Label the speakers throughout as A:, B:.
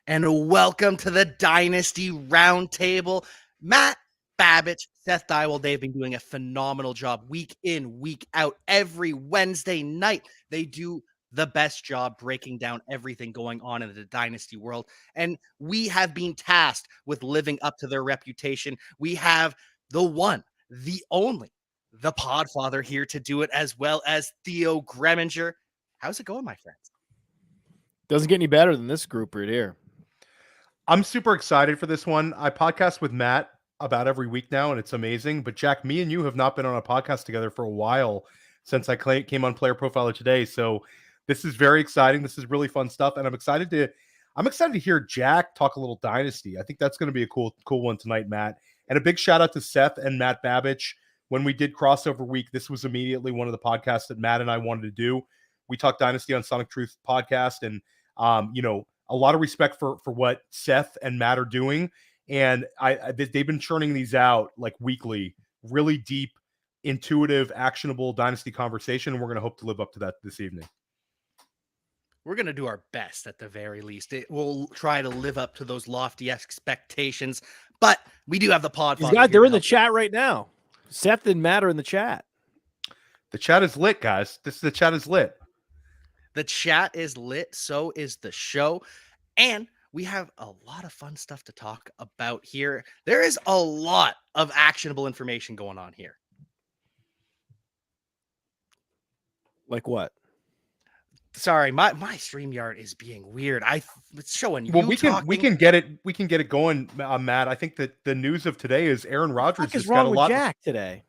A: and welcome to the Dynasty Roundtable. Matt Babbage, Seth Dywell, they've been doing a phenomenal job week in, week out, every Wednesday night. They do the best job breaking down everything going on in the Dynasty world, and we have been tasked with living up to their reputation. We have the one, the only, the Podfather here to do it, as well as Theo Gremminger. How's it going, my friends?
B: Doesn't get any better than this group right here.
C: I'm super excited for this one. I podcast with Matt about every week now, and it's amazing. But Jack, me and you have not been on a podcast together for a while since I came on Player Profiler today. So this is very exciting. This is really fun stuff, and I'm excited to hear Jack talk a little Dynasty. I think that's going to be a cool one tonight, Matt. And a big shout out to Seth and Matt Babbage. When we did crossover week, this was immediately one of the podcasts that Matt and I wanted to do. We talked Dynasty on Sonic Truth podcast, and a lot of respect for what Seth and Matt are doing. And they've been churning these out like weekly, really deep, intuitive, actionable Dynasty conversation. And we're going to hope to live up to that this evening.
A: We're going to do our best at the very least. We'll try to live up to those lofty expectations, but we do have the Podfather.
B: They're in the chat right now. Seth and Matt are in the chat.
C: The chat is lit, guys. The chat is lit.
A: The chat is lit, so is the show, and we have a lot of fun stuff to talk about here. There is a lot of actionable information going on here.
B: Like what?
A: Sorry, my StreamYard is being weird. It's showing you.
C: Well, we can get it going, Matt. I think that the news of today is Aaron Rodgers.
B: What is wrong with Jack today?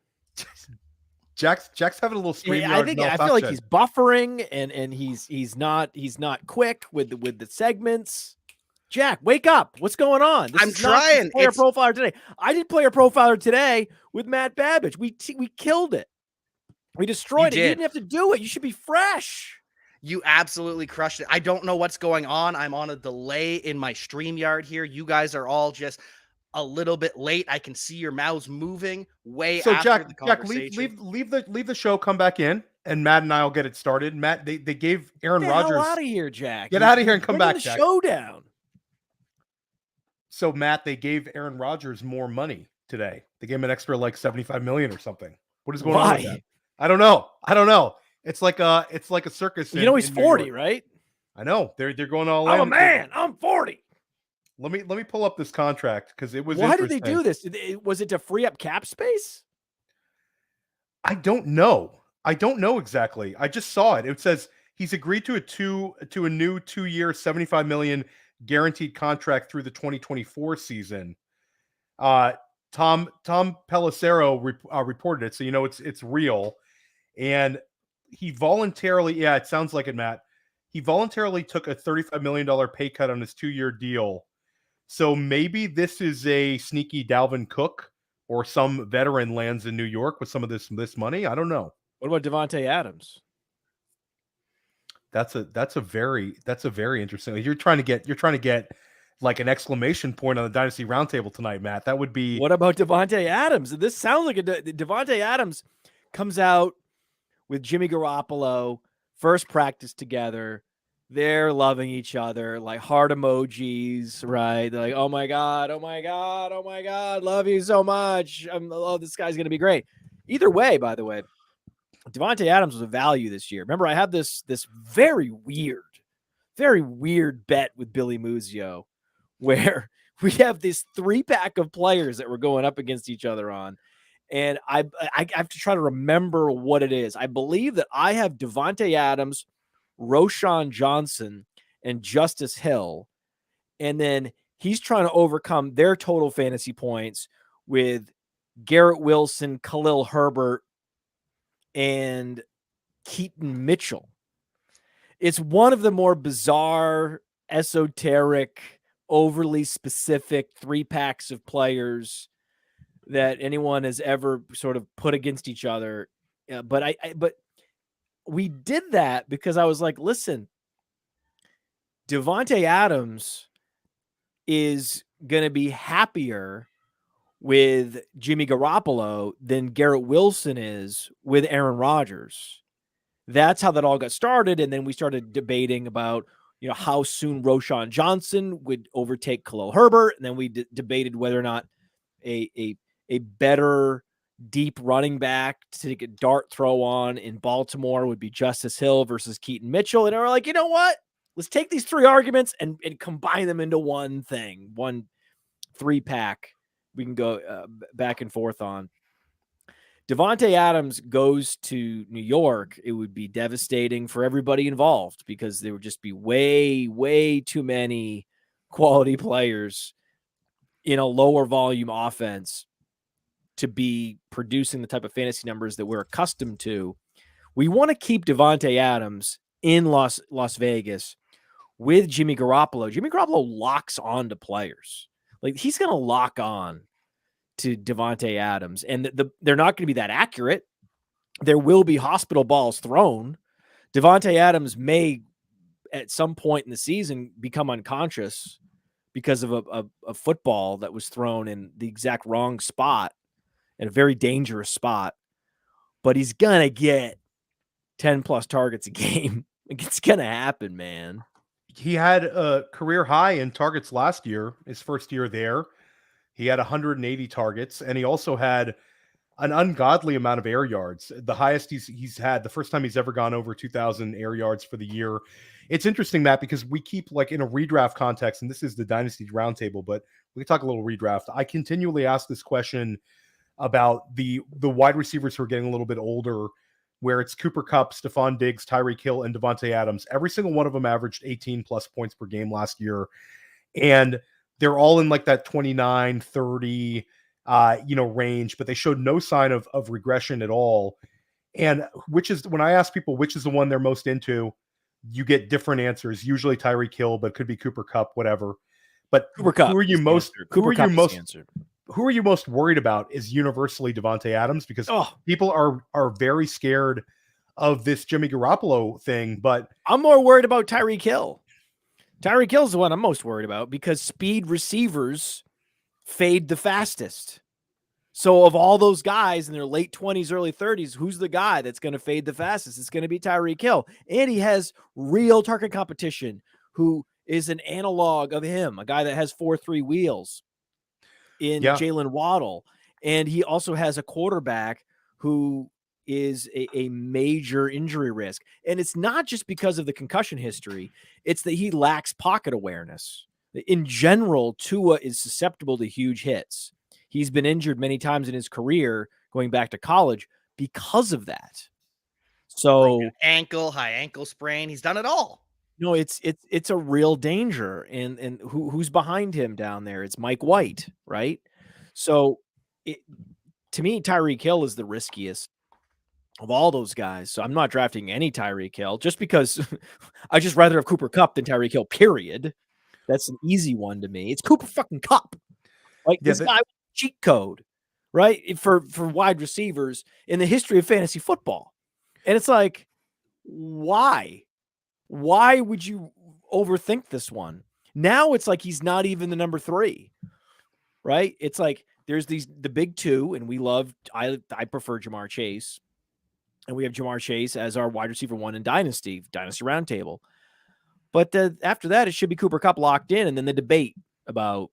C: Jack's having a little StreamYard.
B: I feel like he's buffering and he's not quick with the segments. Jack, wake up! What's going on?
A: I'm trying.
B: Player Profiler today. I did Player Profiler today with Matt Babbage. We killed it. We destroyed it. You didn't have to do it. You should be fresh.
A: You absolutely crushed it. I don't know what's going on. I'm on a delay in my StreamYard here. You guys are all just a little bit late. I can see your mouths moving way after the conversation.
C: Jack, leave the show, come back in, and Matt and I will get it started. Matt, they gave Aaron Rodgers.
B: Get out of here, Jack.
C: Get out of here and come back, Jack.
B: Showdown.
C: So Matt, they gave Aaron Rodgers more money today. They gave him an extra like $75 million or something. What is going on with that? I don't know. It's like a circus.
B: He's 40, right?
C: I know. They're going all in.
B: I'm a man. I'm 40.
C: Let me pull up this contract because it was.
B: Why did they do this? Was it to free up cap space?
C: I don't know. Exactly. I just saw it. It says he's agreed to a new 2-year, $75 million guaranteed contract through the 2024 season. Tom Pelissero reported it, so it's real. And he voluntarily, it sounds like it, Matt. He voluntarily took a $35 million pay cut on his 2-year deal. So maybe this is a sneaky Dalvin Cook or some veteran lands in New York with some of this money. I don't know.
B: What about Davante Adams?
C: That's a very interesting. You're trying to get like an exclamation point on the Dynasty Roundtable tonight, Matt. That would be.
B: What about Davante Adams? This sounds like Davante Adams comes out with Jimmy Garoppolo, first practice together. They're loving each other, like heart emojis, right? They're like, oh my God, love you so much. This guy's going to be great. Either way, by the way, Davante Adams was a value this year. Remember, I had this very weird bet with Billy Muzio where we have this 3-pack of players that we're going up against each other on. And I have to try to remember what it is. I believe that I have Davante Adams, Roshan Johnson, and Justice Hill. And then he's trying to overcome their total fantasy points with Garrett Wilson, Khalil Herbert, and Keaton Mitchell. It's one of the more bizarre, esoteric, overly specific 3-packs of players that anyone has ever sort of put against each other. But we did that because I was like, listen, Davante Adams is going to be happier with Jimmy Garoppolo than Garrett Wilson is with Aaron Rodgers. That's how that all got started. And then we started debating about, how soon Roschon Johnson would overtake Khalil Herbert. And then we debated whether or not a better deep running back to take a dart throw on in Baltimore would be Justice Hill versus Keaton Mitchell. And we're like, you know what? Let's take these three arguments and combine them into one thing, one 3-pack we can go back and forth on. Davante Adams goes to New York, it would be devastating for everybody involved because there would just be way, way too many quality players in a lower volume offense to be producing the type of fantasy numbers that we're accustomed to. We want to keep Davante Adams in Las Vegas with Jimmy Garoppolo. Jimmy Garoppolo locks on to players. Like, he's going to lock on to Davante Adams, and they're not going to be that accurate. There will be hospital balls thrown. Davante Adams may, at some point in the season, become unconscious because of a football that was thrown in the exact wrong spot, in a very dangerous spot. But he's going to get 10-plus targets a game. It's going to happen, man.
C: He had a career high in targets last year, his first year there. He had 180 targets, and he also had an ungodly amount of air yards, the highest he's had, the first time he's ever gone over 2,000 air yards for the year. It's interesting, Matt, because we keep, like, in a redraft context, and this is the Dynasty Roundtable, but we can talk a little redraft. I continually ask this question about the wide receivers who are getting a little bit older, where it's Cooper Kupp, Stephon Diggs, Tyreek Hill, and Davante Adams. Every single one of them averaged 18-plus points per game last year, and they're all in like that 29, 30, range, but they showed no sign of regression at all. And when I ask people which is the one they're most into, you get different answers. Usually Tyreek Hill, but could be Cooper Kupp, whatever. But
B: Cooper Kupp,
C: who are you most worried about is universally Davante Adams, because people are very scared of this Jimmy Garoppolo thing. But
B: I'm more worried about Tyreek Hill. Tyreek Hill's the one I'm most worried about because speed receivers fade the fastest. So of all those guys in their late 20s, early 30s, who's the guy that's going to fade the fastest? It's going to be Tyreek Hill. And he has real target competition who is an analog of him, a guy that has 4.3 wheels in Jalen Waddle. And he also has a quarterback who is a major injury risk. And it's not just because of the concussion history. It's that he lacks pocket awareness. In general, Tua is susceptible to huge hits. He's been injured many times in his career going back to college because of that. So
A: high ankle sprain. He's done it all.
B: No, it's a real danger. And who's behind him down there? It's Mike White, right? So to me, Tyreek Hill is the riskiest of all those guys. So I'm not drafting any Tyreek Hill just because I just rather have Cooper Kupp than Tyreek Hill, period. That's an easy one to me. It's Cooper fucking Kupp. Like this guy with cheat code, right? For wide receivers in the history of fantasy football. And it's like, why? Why would you overthink this one? Now it's like he's not even the number 3, right? It's like there's the big two, and I prefer Jamar Chase. And we have Jamar Chase as our wide receiver 1 in Dynasty Roundtable. But after that, it should be Cooper Kupp locked in, and then the debate about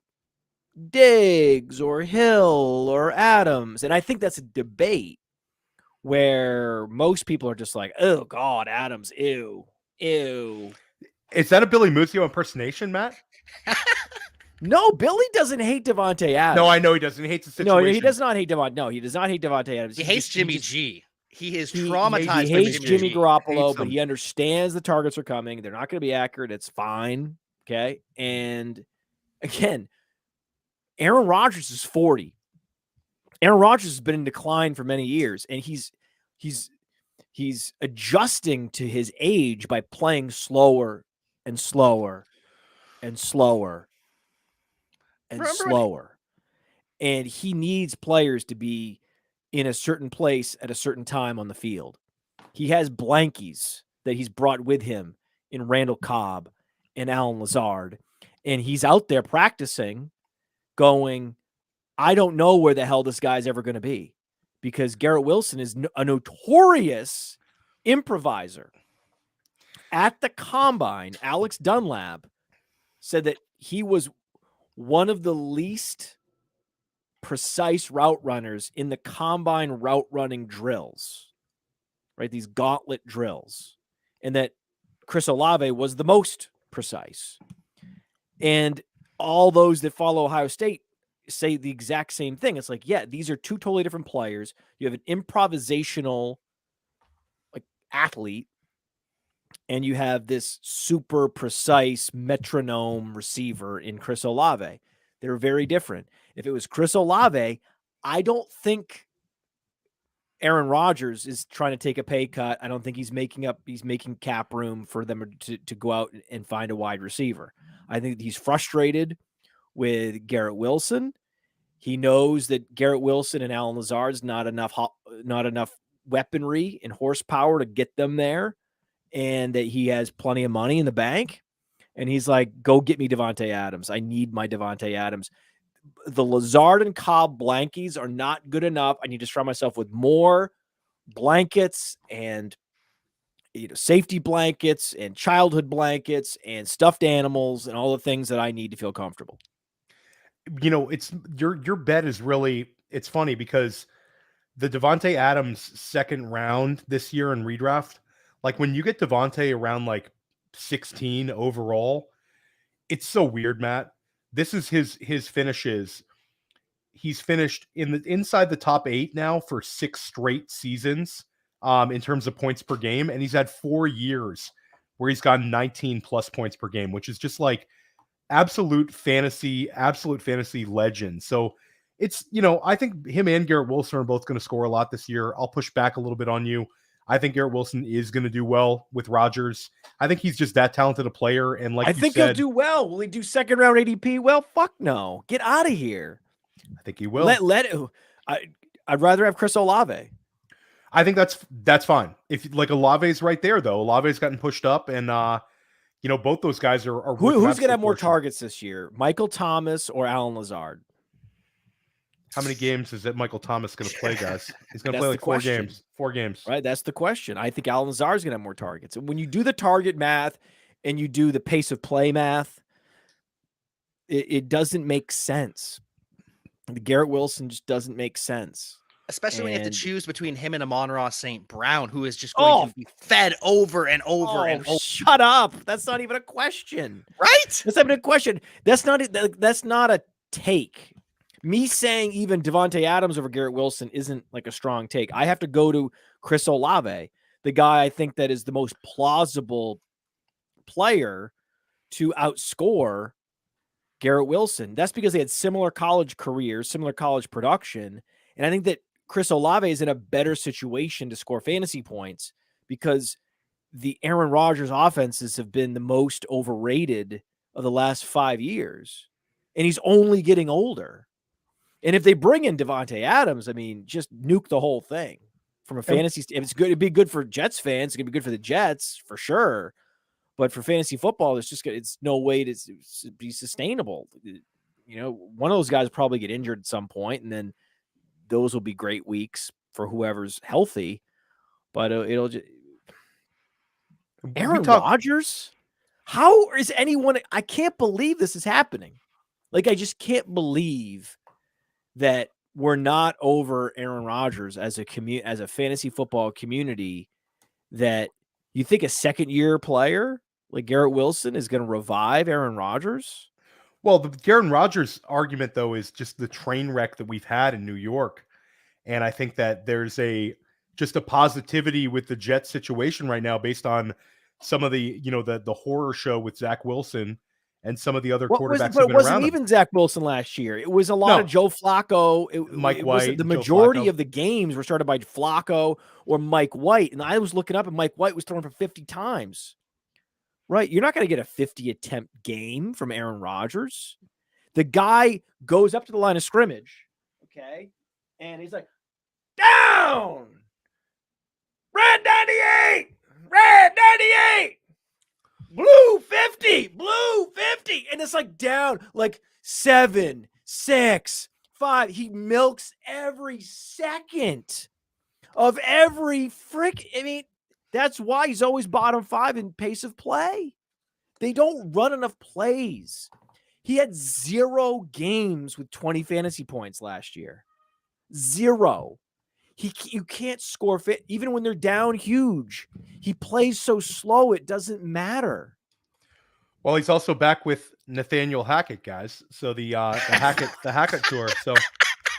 B: Diggs or Hill or Adams. And I think that's a debate where most people are just like, oh, God, Adams, ew.
C: Is that a Billy Muzio impersonation, Matt?
B: No, Billy doesn't hate Davante Adams.
C: No, I know he doesn't. He hates the situation.
B: No, he does not hate Davante. No, he does not hate Davante Adams.
A: He hates Jimmy G. He is traumatized.
B: He hates Jimmy Garoppolo, but he understands the targets are coming. They're not going to be accurate. It's fine. Okay. And again, Aaron Rodgers is 40. Aaron Rodgers has been in decline for many years, and he's adjusting to his age by playing slower and slower and slower and slower. And he needs players to be in a certain place at a certain time on the field. He has blankies that he's brought with him in Randall Cobb and Alan Lazard. And he's out there practicing going, I don't know where the hell this guy's ever going to be, because Garrett Wilson is a notorious improviser. at the combine, Alex Dunlap said that he was one of the least precise route runners in the combine route running drills, right? These gauntlet drills, and that Chris Olave was the most precise. And all those that follow Ohio State say the exact same thing. It's like, yeah, these are two totally different players. You have an improvisational athlete, and you have this super precise metronome receiver in Chris Olave. They're very different. If it was Chris Olave, I don't think Aaron Rodgers is trying to take a pay cut. I don't think he's making cap room for them to go out and find a wide receiver. I think he's frustrated with Garrett Wilson. He knows that Garrett Wilson and Allen Lazard's not enough weaponry and horsepower to get them there, and that he has plenty of money in the bank. And he's like, go get me Davante Adams. I need my Davante Adams. The Lazard and Cobb blankies are not good enough. I need to surround myself with more blankets and safety blankets and childhood blankets and stuffed animals and all the things that I need to feel comfortable.
C: It's your bet is really, it's funny because the Davante Adams second round this year in redraft, like when you get Davante around like 16 overall, it's so weird, Matt. This is his finishes. He's finished inside the top 8 now for 6 straight seasons in terms of points per game. And he's had 4 years where he's gotten 19 plus points per game, which is just like absolute fantasy legend. So it's, I think him and Garrett Wilson are both going to score a lot this year. I'll push back a little bit on you. I think Garrett Wilson is going to do well with Rodgers. I think he's just that talented a player. And like
B: I think he'll do well. Will he do second round ADP? Well, fuck no. Get out of here.
C: I think he will.
B: I'd rather have Chris Olave.
C: I think that's fine. If like Olave's right there though, Olave's gotten pushed up, and both those guys are
B: who's going to have more targets this year, Michael Thomas or Allen Lazard?
C: How many games is it Michael Thomas going to play, guys? He's going to play like 4 games. 4 games.
B: Right, that's the question. I think Allen Lazard is going to have more targets. And when you do the target math and you do the pace of play math, it doesn't make sense. The Garrett Wilson just doesn't make sense.
A: Especially when you have to choose between him and Amon-Ra St. Brown, who is just going to be fed over and over and over.
B: Shut up. That's not even a question.
A: Right?
B: That's not even a question. That's not a take. Me saying even Davante Adams over Garrett Wilson isn't like a strong take. I have to go to Chris Olave, the guy I think that is the most plausible player to outscore Garrett Wilson. That's because they had similar college careers, similar college production. And I think that Chris Olave is in a better situation to score fantasy points because the Aaron Rodgers offenses have been the most overrated of the last 5 years. And he's only getting older. And if they bring in Davante Adams, I mean, just nuke the whole thing from a fantasy. If it's good, it'd be good for Jets fans. It's gonna be good for the Jets for sure. But for fantasy football, it's no way to be sustainable. One of those guys will probably get injured at some point, and then those will be great weeks for whoever's healthy. But it'll just Aaron Rodgers. How is anyone? I can't believe this is happening. Like, I just can't believe that we're not over Aaron Rodgers as a fantasy football community, that you think a second-year player like Garrett Wilson is going to revive Aaron Rodgers?
C: Well, the Aaron Rodgers argument, though, is just the train wreck that we've had in New York. And I think that there's just a positivity with the Jets situation right now based on some of the horror show with Zach Wilson and some of the other quarterbacks.
B: But it wasn't even Zach Wilson last year. It was a lot of Joe Flacco.
C: Mike White.
B: The majority of the games were started by Flacco or Mike White. And I was looking up and Mike White was throwing for 50 times. Right? You're not going to get a 50 attempt game from Aaron Rodgers. The guy goes up to the line of scrimmage. Okay. And he's like, down! Red 98! Red 98! Blue 50, blue 50. And it's like down like 7, 6, 5. He milks every second of every That's why he's always bottom 5 in pace of play. They don't run enough plays. He had 0 games with 20 fantasy points last year. 0. You can't score fit even when they're down huge. He plays so slow it doesn't matter.
C: Well, he's also back with Nathaniel Hackett, guys. So the Hackett tour. So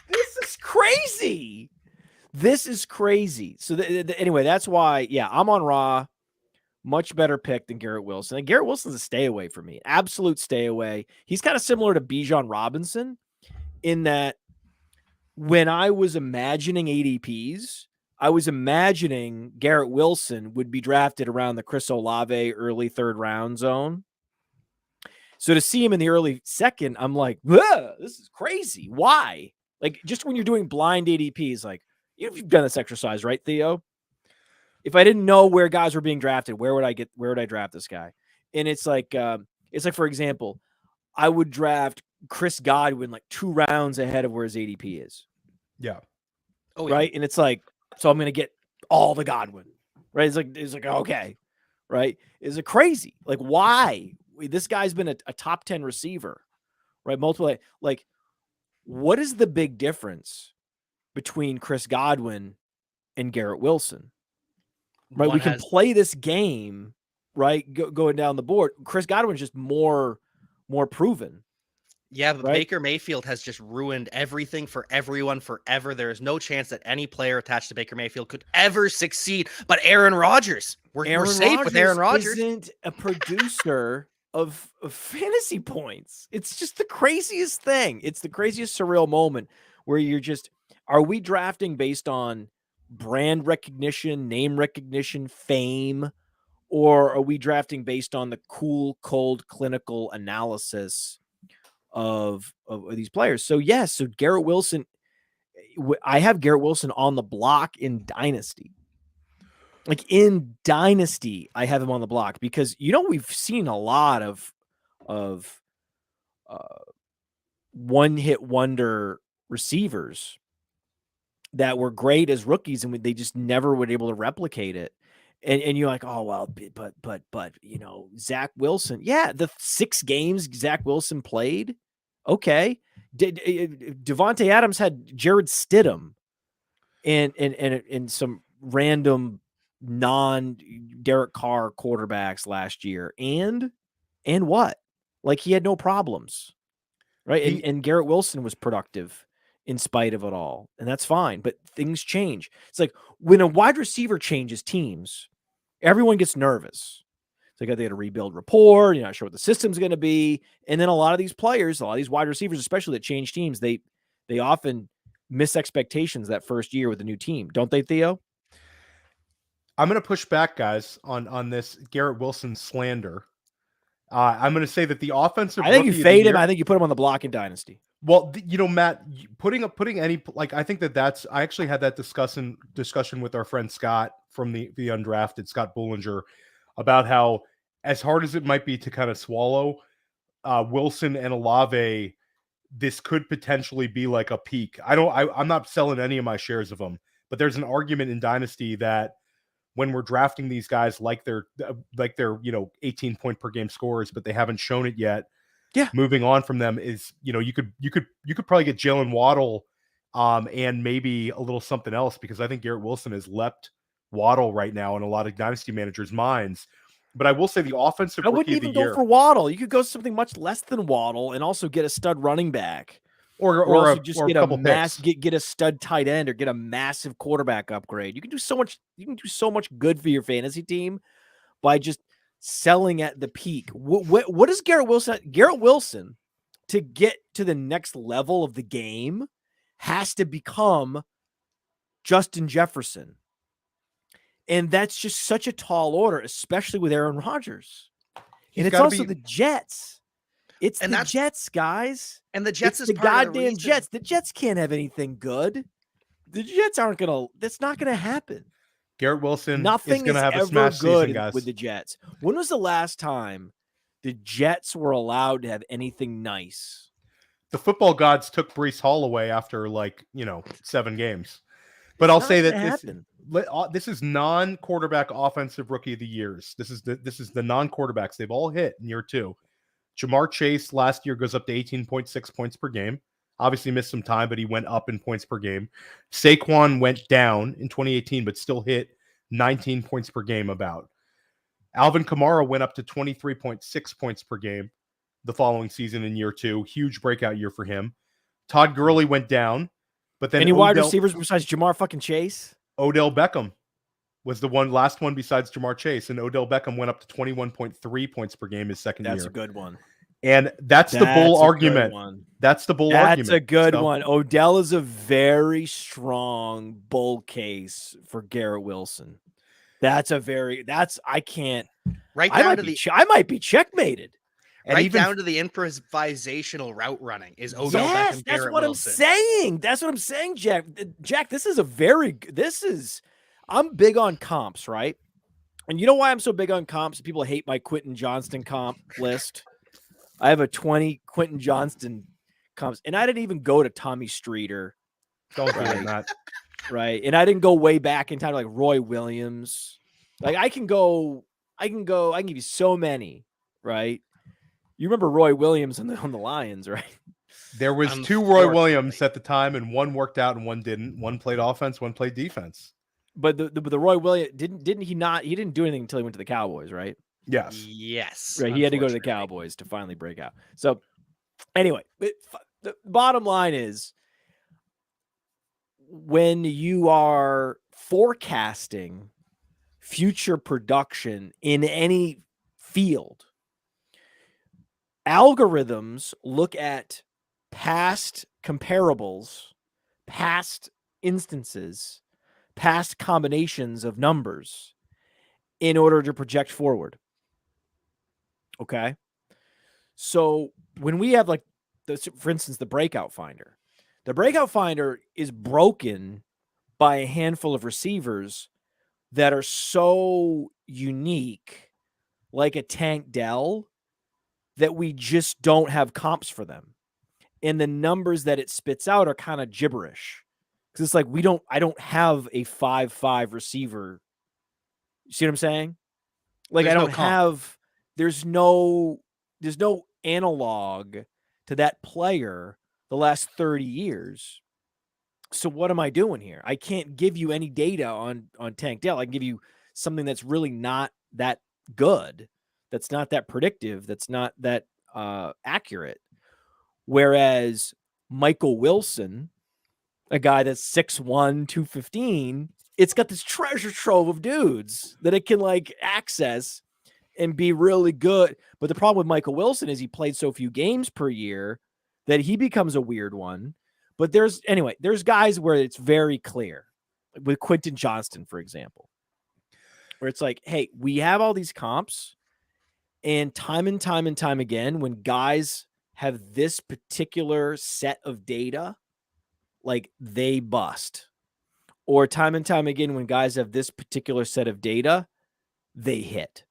B: this is crazy. This is crazy. So anyway, that's why, yeah, I'm on Raw. Much better pick than Garrett Wilson. And Garrett Wilson's a stay away for me. Absolute stay away. He's kind of similar to Bijan Robinson in that when I was imagining ADPs, I was imagining Garrett Wilson would be drafted around the Chris Olave early 3rd round zone. So to see him in the early 2nd, I'm like, this is crazy. Why? Like, just when you're doing blind ADPs, like, you've done this exercise, right, Theo? If I didn't know where guys were being drafted, where would I draft this guy? And it's like, for example, I would draft Chris Godwin like 2 rounds ahead of where his ADP is.
C: Yeah.
A: Oh,
B: right. And it's like, so I'm going to get all the Godwin, right? It's like, okay. Right. Is it crazy? Like, why? This guy's been a top 10 receiver, right? Multiple, like, what is the big difference between Chris Godwin and Garrett Wilson? Right. We can play this game, right? Going down the board. Chris Godwin's just more proven.
A: Yeah, but Baker Mayfield has just ruined everything for everyone forever. There is no chance that any player attached to Baker Mayfield could ever succeed. But Aaron Rodgers, we're safe with Aaron Rodgers.
B: Isn't a producer of fantasy points. It's just the craziest thing. It's the craziest surreal moment where you're just, are we drafting based on brand recognition, name recognition, fame, or are we drafting based on the cool, cold, clinical analysis of these players? So yes, so Garrett Wilson, I have Garrett Wilson on the block in Dynasty. Like in Dynasty, I have him on the block because, we've seen a lot of one-hit wonder receivers that were great as rookies and they just never were able to replicate it. And you're like, oh, well, but Zach Wilson. Yeah, the 6 games Zach Wilson played. Okay. Davante Adams had Jared Stidham and some random non-Derek Carr quarterbacks last year. And what? Like, he had no problems, right? And Garrett Wilson was productive in spite of it all. And that's fine, but things change. It's like when a wide receiver changes teams, everyone gets nervous. So they got to rebuild rapport. You're not sure what the system's going to be. And then a lot of these players, a lot of these wide receivers, especially that change teams, they often miss expectations that first year with a new team. Don't they, Theo?
C: I'm going to push back, guys, on this Garrett Wilson slander. I'm going to say that the offensive.
B: I think you fade him. I think you put him on the block in Dynasty.
C: Well, Matt, putting any, like, I think that's. I actually had that discussion with our friend Scott from the undrafted, Scott Bullinger, about how, as hard as it might be to kind of swallow, Wilson and Olave, this could potentially be like a peak. I'm not selling any of my shares of them, but there's an argument in Dynasty that when we're drafting these guys like they're 18 point per game scorers, but they haven't shown it yet.
B: Yeah.
C: Moving on from them is, you could probably get Jalen Waddle and maybe a little something else, because I think Garrett Wilson has leapt Waddle right now in a lot of Dynasty managers' minds. But I will say the offensive.
B: I wouldn't even go for Waddle. You could go something much less than Waddle and also get a stud running back. Or get a stud tight end or get a massive quarterback upgrade. You can do so much. You can do so much good for your fantasy team by just selling at the peak. What is Garrett Wilson? Garrett Wilson, to get to the next level of the game, has to become Justin Jefferson, and that's just such a tall order, especially with Aaron Rodgers. And it's also the Jets. It's the Jets, guys.
A: And the Jets is
B: the goddamn Jets. The Jets can't have anything good. The Jets aren't going to – that's not going to happen.
C: Garrett Wilson
B: Nothing
C: is going to have
B: a
C: smash season, guys.
B: With the Jets. When was the last time the Jets were allowed to have anything nice?
C: The football gods took Breece Hall away after 7 games. But I'll say that this is non-quarterback offensive rookie of the years. This is the non-quarterbacks. They've all hit in year 2. Jamar Chase last year goes up to 18.6 points per game. Obviously missed some time, but he went up in points per game. Saquon went down in 2018, but still hit 19 points per game about. Alvin Kamara went up to 23.6 points per game the following season in year 2. Huge breakout year for him. Todd Gurley went down, but then
B: Any wide receivers besides Jamar fucking Chase?
C: Odell Beckham was the last one besides Jamar Chase, and Odell Beckham went up to 21.3 points per game his second year.
B: That's a good one.
C: And that's the bull argument. That's the bull argument.
B: That's a good one. Odell is a very strong bull case for Garrett Wilson. I might be checkmated.
A: And down to the improvisational route running is Odell Beckham.
B: That's what Wilson. I'm saying. That's what I'm saying, Jack. Jack, I'm big on comps, right? And you know why I'm so big on comps? People hate my Quentin Johnston comp list. I have a 20 Quentin Johnston comps, and I didn't even go to Tommy Streeter.
C: Don't do that.
B: Right. And I didn't go way back in time like Roy Williams. Like I can give you so many, right? You remember Roy Williams on the Lions, right?
C: There was 2 Roy Williams at the time, and one worked out and one didn't. One played offense, one played defense.
B: But the Roy Williams he didn't do anything until he went to the Cowboys, right?
C: Yes.
B: Right. He had to go to the Cowboys to finally break out. So anyway, the bottom line is when you are forecasting future production in any field, algorithms look at past comparables, past instances, past combinations of numbers in order to project forward. Okay. So when we have for instance, the breakout finder is broken by a handful of receivers that are so unique, like a Tank Dell, that we just don't have comps for them. And the numbers that it spits out are kind of gibberish. Because it's like I don't have a 5'5" receiver. You see what I'm saying? Like there's no analog to that player the last 30 years. So what am I doing here? I can't give you any data on Tank Dell. I can give you something that's really not that good. That's not that predictive. That's not that accurate. Whereas Michael Wilson, a guy that's 6'1", 215, it's got this treasure trove of dudes that it can access and be really good. But the problem with Michael Wilson is he played so few games per year that he becomes a weird one. But there's guys where it's very clear, with Quentin Johnston, for example, where it's like, hey, we have all these comps, and time again, when guys have this particular set of data, they bust. Or time and time again, when guys have this particular set of data, they hit.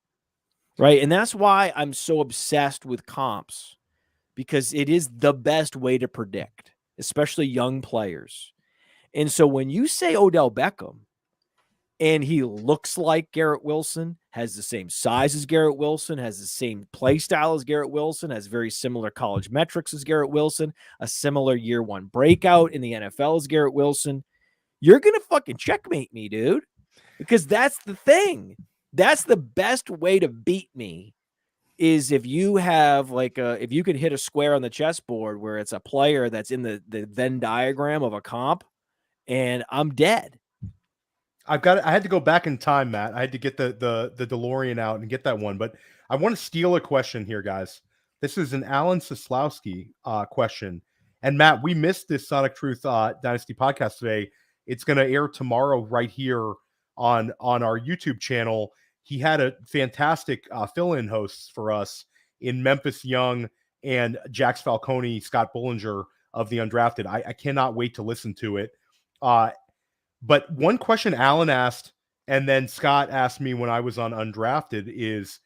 B: Right? And that's why I'm so obsessed with comps, because it is the best way to predict, especially young players. And so when you say Odell Beckham and he looks like Garrett Wilson, has the same size as Garrett Wilson, has the same play style as Garrett Wilson, has very similar college metrics as Garrett Wilson, a similar year 1 breakout in the NFL as Garrett Wilson, you're going to fucking checkmate me, dude, because that's the thing. That's the best way to beat me, is if you have if you could hit a square on the chessboard where it's a player that's in the Venn diagram of a comp, and I'm dead.
C: I had to go back in time, Matt. I had to get the DeLorean out and get that one, but I want to steal a question here, guys. This is an Alan Soslowski question. And Matt, we missed this Sonic Truth Dynasty podcast today. It's going to air tomorrow right here on our YouTube channel. He had a fantastic fill-in hosts for us in Memphis Young and Jax Falcone, Scott Bullinger of the Undrafted. I cannot wait to listen to it. But one question Alan asked, and then Scott asked me when I was on Undrafted, is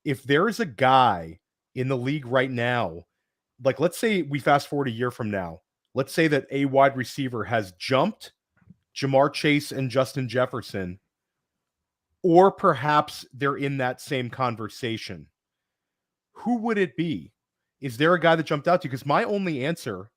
C: if there is a guy in the league right now, let's say we fast forward a year from now, let's say that a wide receiver has jumped Jamar Chase and Justin Jefferson, or perhaps they're in that same conversation, who would it be? Is there a guy that jumped out to you? Because my only answer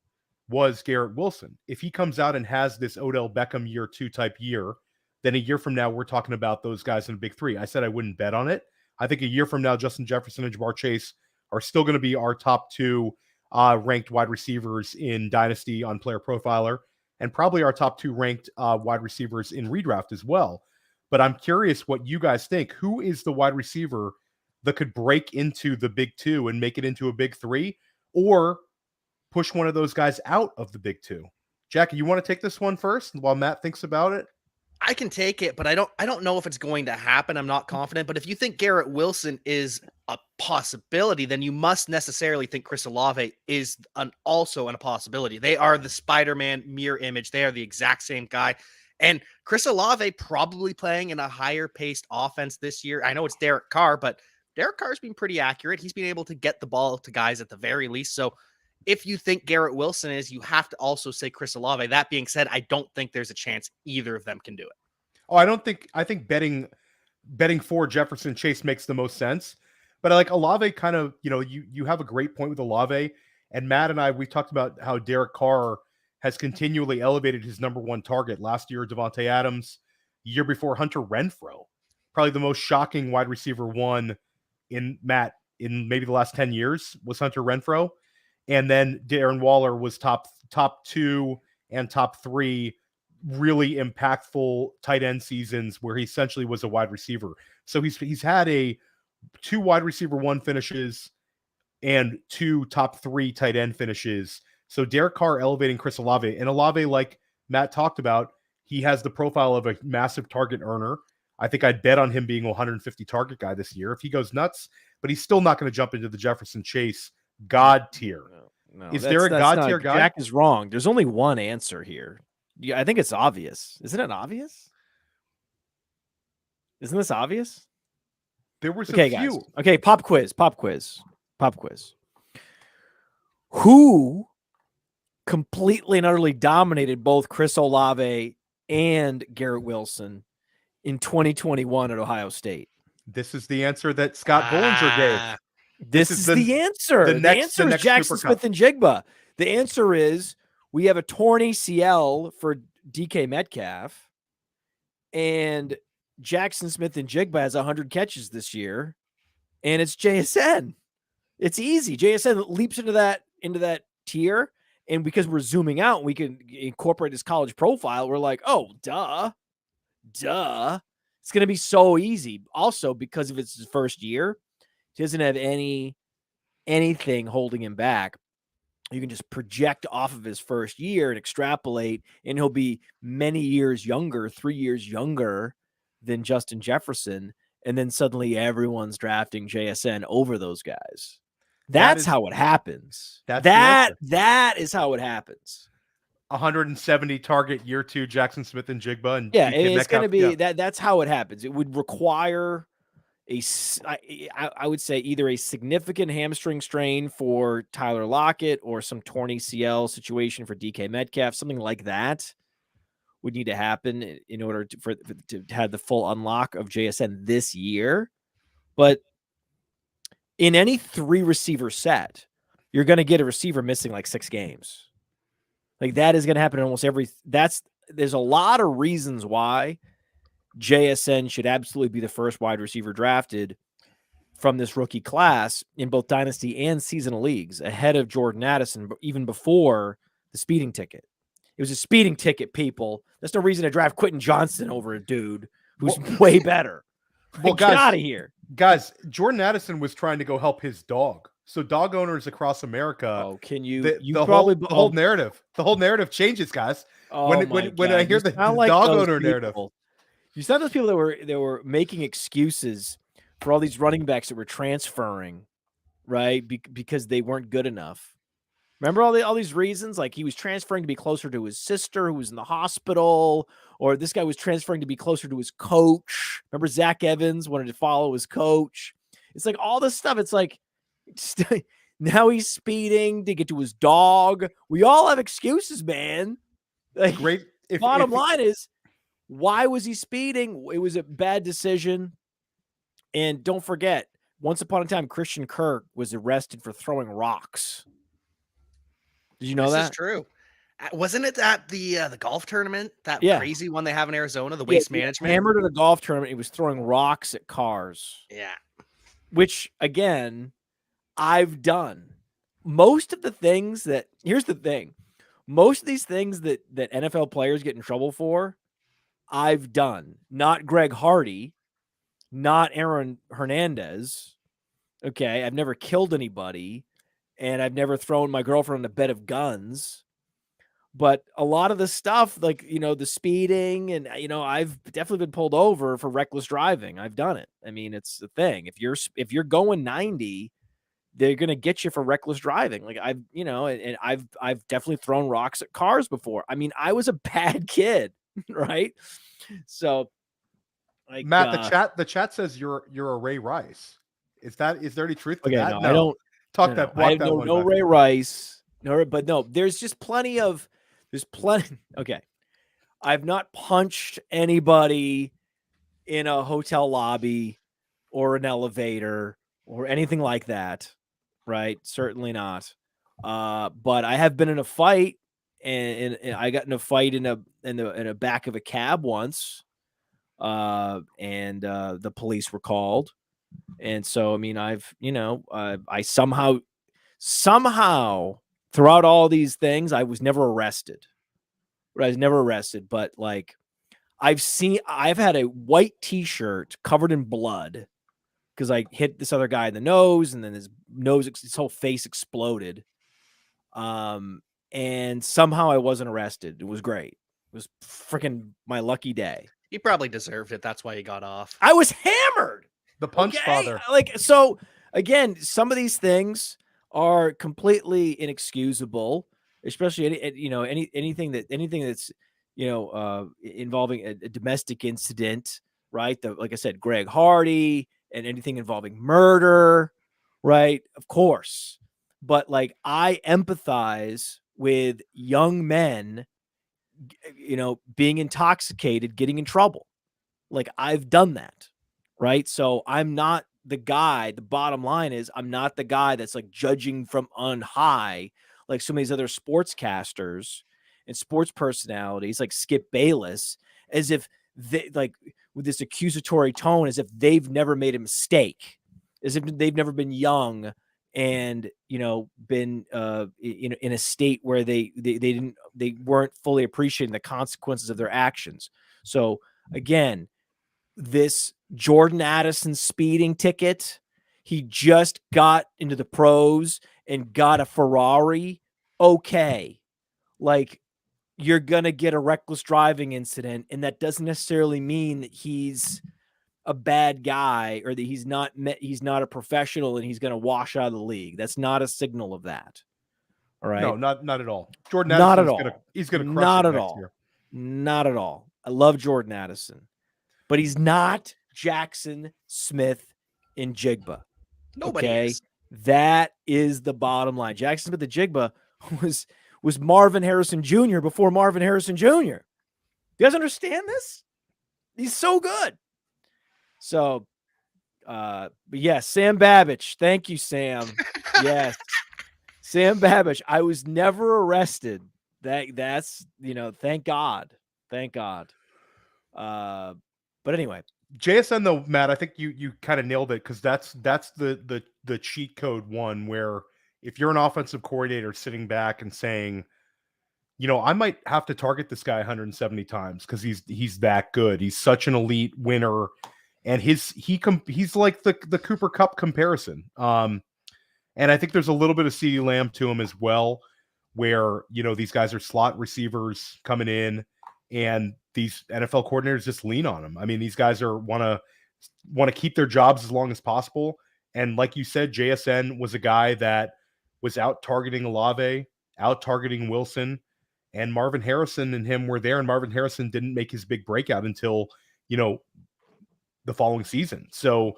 C: was Garrett Wilson. If he comes out and has this Odell Beckham year 2 type year, then a year from now, we're talking about those guys in the big 3. I said I wouldn't bet on it. I think a year from now, Justin Jefferson and Jamar Chase are still going to be our top 2 ranked wide receivers in Dynasty on Player Profiler, and probably our top 2 ranked wide receivers in redraft as well. But I'm curious what you guys think. Who is the wide receiver that could break into the big 2 and make it into a big 3, or push one of those guys out of the big 2? Jackie, you want to take this one first while Matt thinks about it?
A: I can take it, but I don't know if it's going to happen. I'm not confident. But if you think Garrett Wilson is a possibility, then you must necessarily think Chris Olave is also a possibility. They are the Spider-Man mirror image. They are the exact same guy. And Chris Olave probably playing in a higher paced offense this year. I know it's Derek Carr, but Derek Carr's been pretty accurate. He's been able to get the ball to guys at the very least. So if you think Garrett Wilson is, you have to also say Chris Olave. That being said, I don't think there's a chance either of them can do it.
C: Oh, I think betting for Jefferson Chase makes the most sense. But I like Olave kind of, you have a great point with Olave. And Matt and we talked about how Derek Carr has continually elevated his number 1 target. Last year, Davante Adams. Year before, Hunter Renfrow. Probably the most shocking wide receiver 1 in maybe the last 10 years was Hunter Renfrow. And then Darren Waller was top 2 and top 3 really impactful tight end seasons where he essentially was a wide receiver. So he's had 2 wide receiver 1 finishes and 2 top 3 tight end finishes. So Derek Carr elevating Chris Olave, and Olave, like Matt talked about, he has the profile of a massive target earner. I think I'd bet on him being a 150 target guy this year if he goes nuts, but he's still not going to jump into the Jefferson Chase God tier.
B: No,
C: is there a God tier guy?
B: Jack is wrong. There's only one answer here. Yeah, I think it's obvious. Isn't it obvious? Isn't this obvious?
C: There was
B: okay,
C: a few.
B: Guys. Okay, pop quiz. Who completely and utterly dominated both Chris Olave and Garrett Wilson in 2021 at Ohio State?
C: This is the answer that Scott Bollinger gave.
B: This is the answer. The answer is Jackson Smith and Jigba. The answer is we have a torn ACL for DK Metcalf, and Jackson Smith and Jigba has 100 catches this year, and it's JSN. It's easy. JSN leaps into that tier, and because we're zooming out, we can incorporate his college profile. We're like, oh, duh. It's going to be so easy. Also, because of it's his first year, he doesn't have anything holding him back. You can just project off of his first year and extrapolate, and he'll be many years younger, 3 years younger than Justin Jefferson. And then suddenly everyone's drafting JSN over those guys. That's how it happens. That is how it happens.
C: 170 target year 2 Jackson Smith and Jigba, and
B: it's going to be that's how it happens. It would require I would say either a significant hamstring strain for Tyler Lockett or some torn ACL situation for DK Metcalf. Something like that would need to happen in order to have the full unlock of JSN this year. But in any 3 receiver set, you're going to get a receiver missing like 6 games. Like that is going to happen in almost every. There's a lot of reasons why JSN should absolutely be the first wide receiver drafted from this rookie class in both dynasty and seasonal leagues, ahead of Jordan Addison, even before the speeding ticket. It was a speeding ticket, people. There's no reason to draft Quentin Johnston over a dude who's way better.
C: Well,
B: get out of here.
C: Guys, Jordan Addison was trying to go help his dog. So dog owners across America.
B: Oh, can you?
C: The whole narrative changes, guys.
B: Oh,
C: when I hear the dog owner narrative.
B: You saw those people that were making excuses for all these running backs that were transferring, right? Because they weren't good enough. Remember all these reasons? Like he was transferring to be closer to his sister who was in the hospital, or this guy was transferring to be closer to his coach. Remember Zach Evans wanted to follow his coach. It's like all this stuff. It's like now he's speeding to get to his dog. We all have excuses, man. Like, Bottom line is, why was he speeding? It was a bad decision. And don't forget, once upon a time, Christian Kirk was arrested for throwing rocks. Did you know that?
A: This is true. Wasn't it at the golf tournament, that
B: Yeah.
A: crazy one they have in Arizona, the Waste Management?
B: Hammered at a golf tournament. He was throwing rocks at cars.
A: Yeah.
B: Which, again, I've done. Most of the things that, here's the thing. Most of these things that NFL players get in trouble for, I've done. Not Greg Hardy, not Aaron Hernandez. Okay, I've never killed anybody, and I've never thrown my girlfriend on a bed of guns. But a lot of the stuff, like, the speeding, and, I've definitely been pulled over for reckless driving. I've done it. I mean, it's the thing. If you're going 90, they're going to get you for reckless driving. Like, I've definitely thrown rocks at cars before. I mean, I was a bad kid, right? So, like,
C: Matt, the chat says you're a Ray Rice. Is there any truth to that?
B: No, I don't
C: talk
B: no,
C: that.
B: No, I have
C: that
B: no Ray Rice. No, but no, there's plenty. Okay, I've not punched anybody in a hotel lobby or an elevator or anything like that, right? Certainly not. But I have been in a fight, and I got in a fight in a back of a cab once, and the police were called, and so I mean, I somehow throughout all these things, I was never arrested. But like, I've had a white t-shirt covered in blood because I hit this other guy in the nose, and then his whole face exploded. And somehow I wasn't arrested. It was great. It was freaking my lucky day.
A: He probably deserved it. That's why he got off.
B: I was hammered.
C: The punch father.
B: Like, so again, some of these things are completely inexcusable, especially anything that's involving a domestic incident, right? Like I said, Greg Hardy, and anything involving murder, right? Of course. But like, I empathize with young men, being intoxicated, getting in trouble. Like, I've done that, right? So I'm not the guy. The bottom line is, I'm not the guy that's like judging from on high, like some of these other sportscasters and sports personalities like Skip Bayless, as if they, like, with this accusatory tone, as if they've never made a mistake, as if they've never been young and been in a state where they weren't fully appreciating the consequences of their actions. So again, this Jordan Addison speeding ticket, he just got into the pros and got a Ferrari. Okay, like, you're gonna get a reckless driving incident, and that doesn't necessarily mean that he's a bad guy or that he's not a professional and he's going to wash out of the league. That's not a signal of that. All right.
C: No, not at all. Jordan
B: Addison,
C: not at all. He's going to crush
B: not
C: it
B: at
C: next
B: all.
C: Year.
B: Not at all. I love Jordan Addison, but he's not Jackson Smith in Jigba.
A: Nobody is.
B: That is the bottom line. Jackson Smith in Jigba was Marvin Harrison Jr. before Marvin Harrison Jr. You guys understand this? He's so good. So, but yes, Sam Babbage. Thank you, Sam. Yes, Sam Babbage. I was never arrested. That's thank God. But anyway,
C: JSN though, Matt, I think you kind of nailed it, because that's the cheat code one, where if you're an offensive coordinator sitting back and saying, I might have to target this guy 170 times because he's that good. He's such an elite winner. And he's like the Cooper Kupp comparison. And I think there's a little bit of CeeDee Lamb to him as well, where, these guys are slot receivers coming in, and these NFL coordinators just lean on them. I mean, these guys want to keep their jobs as long as possible. And like you said, JSN was a guy that was out targeting Olave, out targeting Wilson, and Marvin Harrison and him were there. And Marvin Harrison didn't make his big breakout until, the following season. So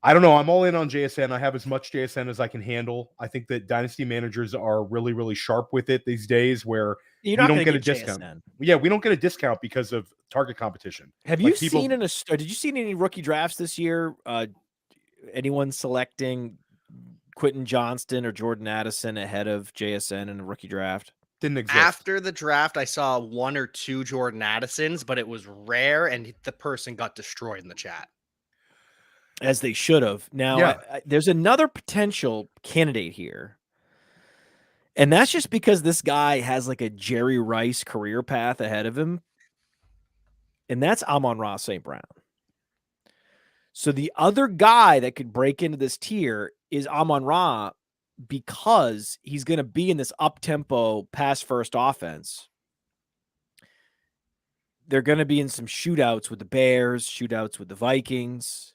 C: I don't know. I'm all in on JSN. I have as much JSN as I can handle. I think that dynasty managers are really, really sharp with it these days, where
B: You're
C: we
B: not
C: don't
B: going
C: get
B: to
C: a discount.
B: JSN.
C: Yeah, we don't get a discount because of target competition.
B: Have
C: Like,
B: you seen did you see any rookie drafts this year? Anyone selecting Quentin Johnston or Jordan Addison ahead of JSN in a rookie draft?
C: Didn't exist.
A: After the draft, I saw 1 or 2 Jordan Addisons, but it was rare, and the person got destroyed in the chat.
B: As they should have. Now,
C: Yeah.
B: there's another potential candidate here. And that's just because this guy has like a Jerry Rice career path ahead of him. And that's Amon-Ra St. Brown. So the other guy that could break into this tier is Amon-Ra, because he's going to be in this up-tempo pass-first offense. They're going to be in some shootouts with the Bears, shootouts with the Vikings,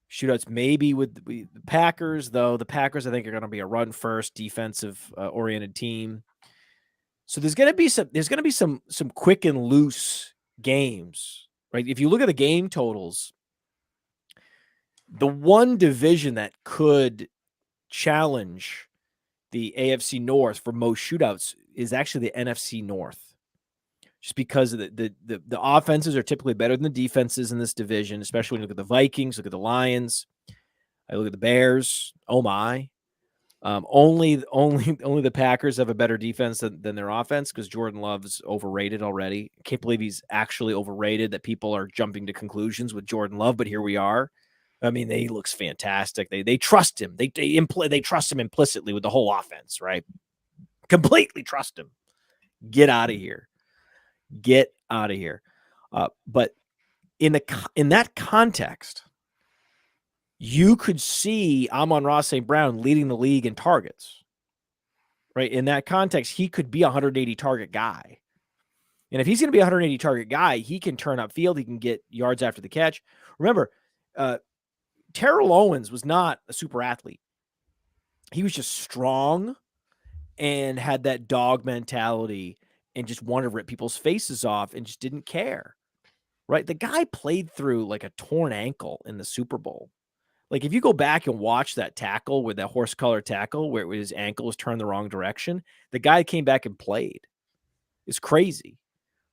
B: shootouts maybe with the Packers, though the Packers, I think, are going to be a run-first, defensive-oriented team. So there's going to be some quick and loose games, right? If you look at the game totals, the one division that could challenge the AFC North for most shootouts is actually the NFC North, just because of the offenses are typically better than the defenses in this division, especially when you look at the Vikings, look at the Lions, I look at the Bears. Oh my. Only the Packers have a better defense than their offense, because Jordan Love's overrated already. I can't believe he's actually overrated, that people are jumping to conclusions with Jordan Love, but here we are. I mean, he looks fantastic. They trust him. They trust him implicitly with the whole offense, right? Completely trust him. Get out of here. Get out of here. But in that context, you could see Amon-Ra St. Brown leading the league in targets, right? In that context, he could be a 180 target guy. And if he's going to be a 180 target guy, he can turn upfield. He can get yards after the catch. Remember, Terrell Owens was not a super athlete. He was just strong and had that dog mentality and just wanted to rip people's faces off and just didn't care, right? The guy played through like a torn ankle in the Super Bowl. Like, if you go back and watch that tackle with that horse color tackle where his ankle was turned the wrong direction, the guy came back and played. It's crazy,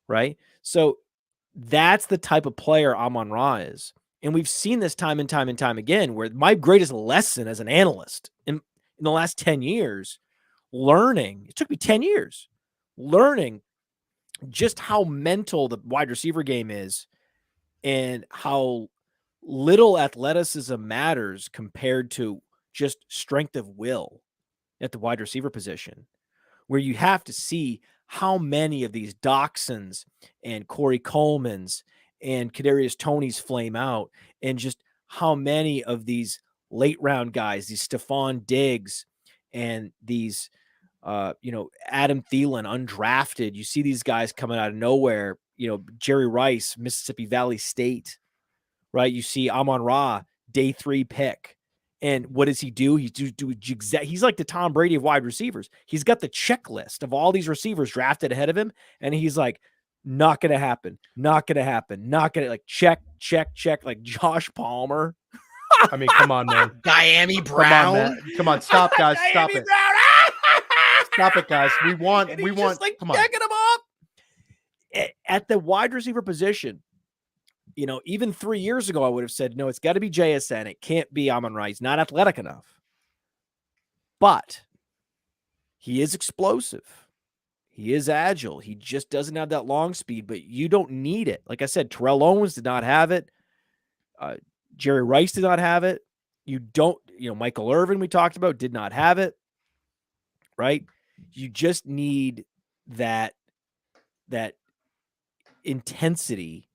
B: right? So that's the type of player Amon-Ra is. And we've seen this time and time and time again, where my greatest lesson as an analyst in the last 10 years, it took me 10 years, learning just how mental the wide receiver game is and how little athleticism matters compared to just strength of will at the wide receiver position, where you have to see how many of these Doxsons and Corey Coleman's and Kadarius Toney's flame out, and just how many of these late round guys, these Stephon Diggs and these, Adam Thielen undrafted. You see these guys coming out of nowhere, Jerry Rice, Mississippi Valley State, right? You see Amon-Ra, day 3 pick. And what does he do? He's like the Tom Brady of wide receivers. He's got the checklist of all these receivers drafted ahead of him. And he's like, not going to happen. Not going to happen. Not going to, like, check, like Josh Palmer.
C: I mean, come on, man.
A: Diami Brown.
C: Come on, stop, guys. Stop it. Stop it, guys. We want, come on.
B: Checking him up. At the wide receiver position, even 3 years ago, I would have said, no, it's got to be JSN. It can't be Amon-Ra. He's not athletic enough. But he is explosive. He is agile. He just doesn't have that long speed, but you don't need it. Like I said, Terrell Owens did not have it. Jerry Rice did not have it. Michael Irvin, we talked about, did not have it, right? You just need that intensity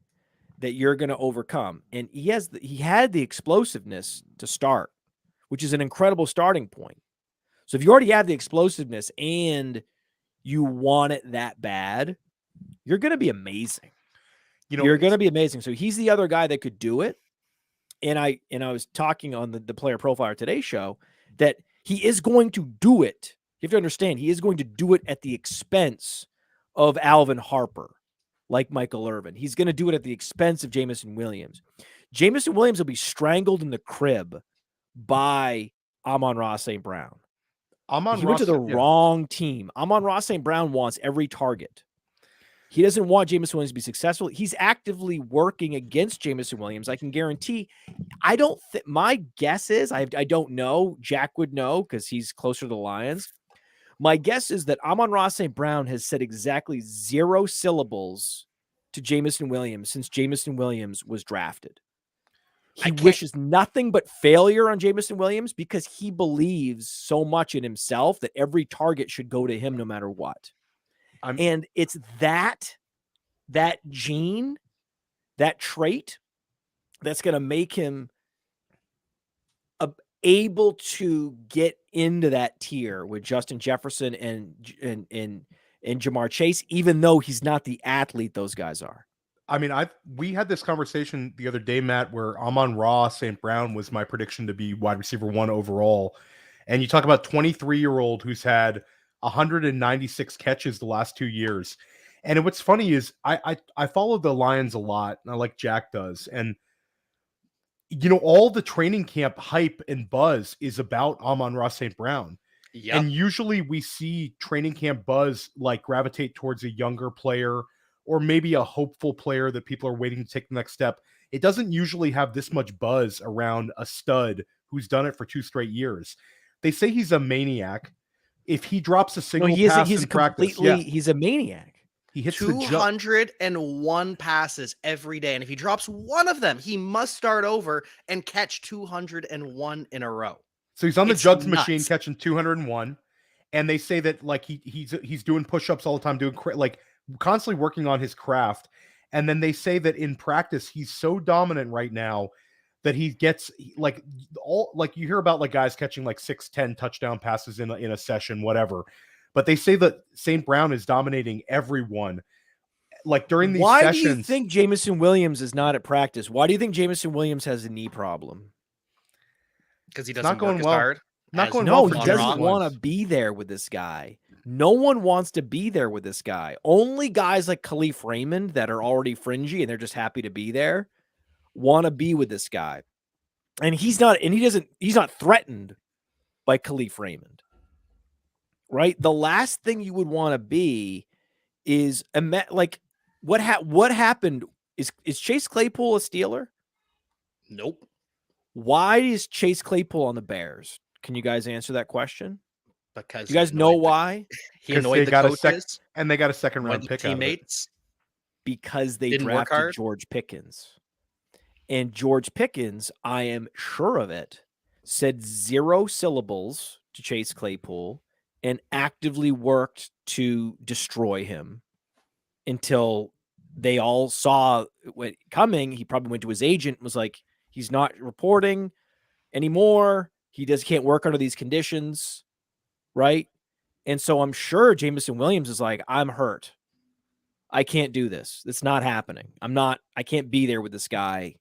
B: that you're going to overcome. And he had the explosiveness to start, which is an incredible starting point. So if you already have the explosiveness and you want it that bad, you're going to be amazing. You're going to be amazing. So he's the other guy that could do it. And I was talking on the Player Profiler Today show that he is going to do it. You have to understand, he is going to do it at the expense of Alvin Harper, like Michael Irvin. He's going to do it at the expense of Jameson Williams. Jameson Williams will be strangled in the crib by Amon-Ra St. Brown. He went to the wrong team. Amon-Ra St. Brown wants every target. He doesn't want Jameson Williams to be successful. He's actively working against Jameson Williams. I can guarantee. I don't think. My guess is I don't know. Jack would know because he's closer to the Lions. My guess is that Amon-Ra St. Brown has said exactly 0 syllables to Jameson Williams since Jameson Williams was drafted. He wishes nothing but failure on Jameson Williams because he believes so much in himself that every target should go to him no matter what. And it's that gene, that trait that's going to make him able to get into that tier with Justin Jefferson and Jamar Chase, even though he's not the athlete those guys are.
C: I mean, we had this conversation the other day, Matt, where Amon-Ra St. Brown was my prediction to be wide receiver 1 overall. And you talk about 23-year-old who's had 196 catches the last 2 years. And what's funny is I follow the Lions a lot, like Jack does. And, you know, all the training camp hype and buzz is about Amon-Ra St. Brown. Yep. And usually we see training camp buzz like gravitate towards a younger player or maybe a hopeful player that people are waiting to take the next step. It doesn't usually have this much buzz around a stud who's done it for 2 straight years. They say he's a maniac. If he drops a single pass in practice,
B: he's a maniac.
C: He hits
A: 201 passes every day. And if he drops one of them, he must start over and catch 201 in a row.
C: So he's on the jugs machine catching 201. And they say that like he's doing push-ups all the time, doing like constantly working on his craft. And then they say that in practice, he's so dominant right now that he gets like you hear about like guys catching like 6-10 touchdown passes in a session, whatever. But they say that St. Brown is dominating everyone. Like during these sessions.
B: Why do you think Jameson Williams is not at practice? Why do you think Jameson Williams has a knee problem?
A: Because he doesn't work as hard.
B: He doesn't want to be there with this guy. No one wants to be there with this guy. Only guys like Khalif Raymond that are already fringy and they're just happy to be there want to be with this guy. And he's not threatened by Khalif Raymond. Right? The last thing you would want to be is like what happened is Chase Claypool a Steeler?
A: Nope.
B: Why is Chase Claypool on the Bears? Can you guys answer that question?
A: Because
B: you guys know why?
A: He annoyed the coaches
C: and they got a second round pick
A: teammates
B: because they drafted George Pickens. And George Pickens, I am sure of it, said 0 syllables to Chase Claypool and actively worked to destroy him until they all saw it coming. He probably went to his agent and was like, he's not reporting anymore. He can't work under these conditions, right? And so I'm sure Jameson Williams is like, I'm hurt. I can't do this. It's not happening. I can't be there with this guy.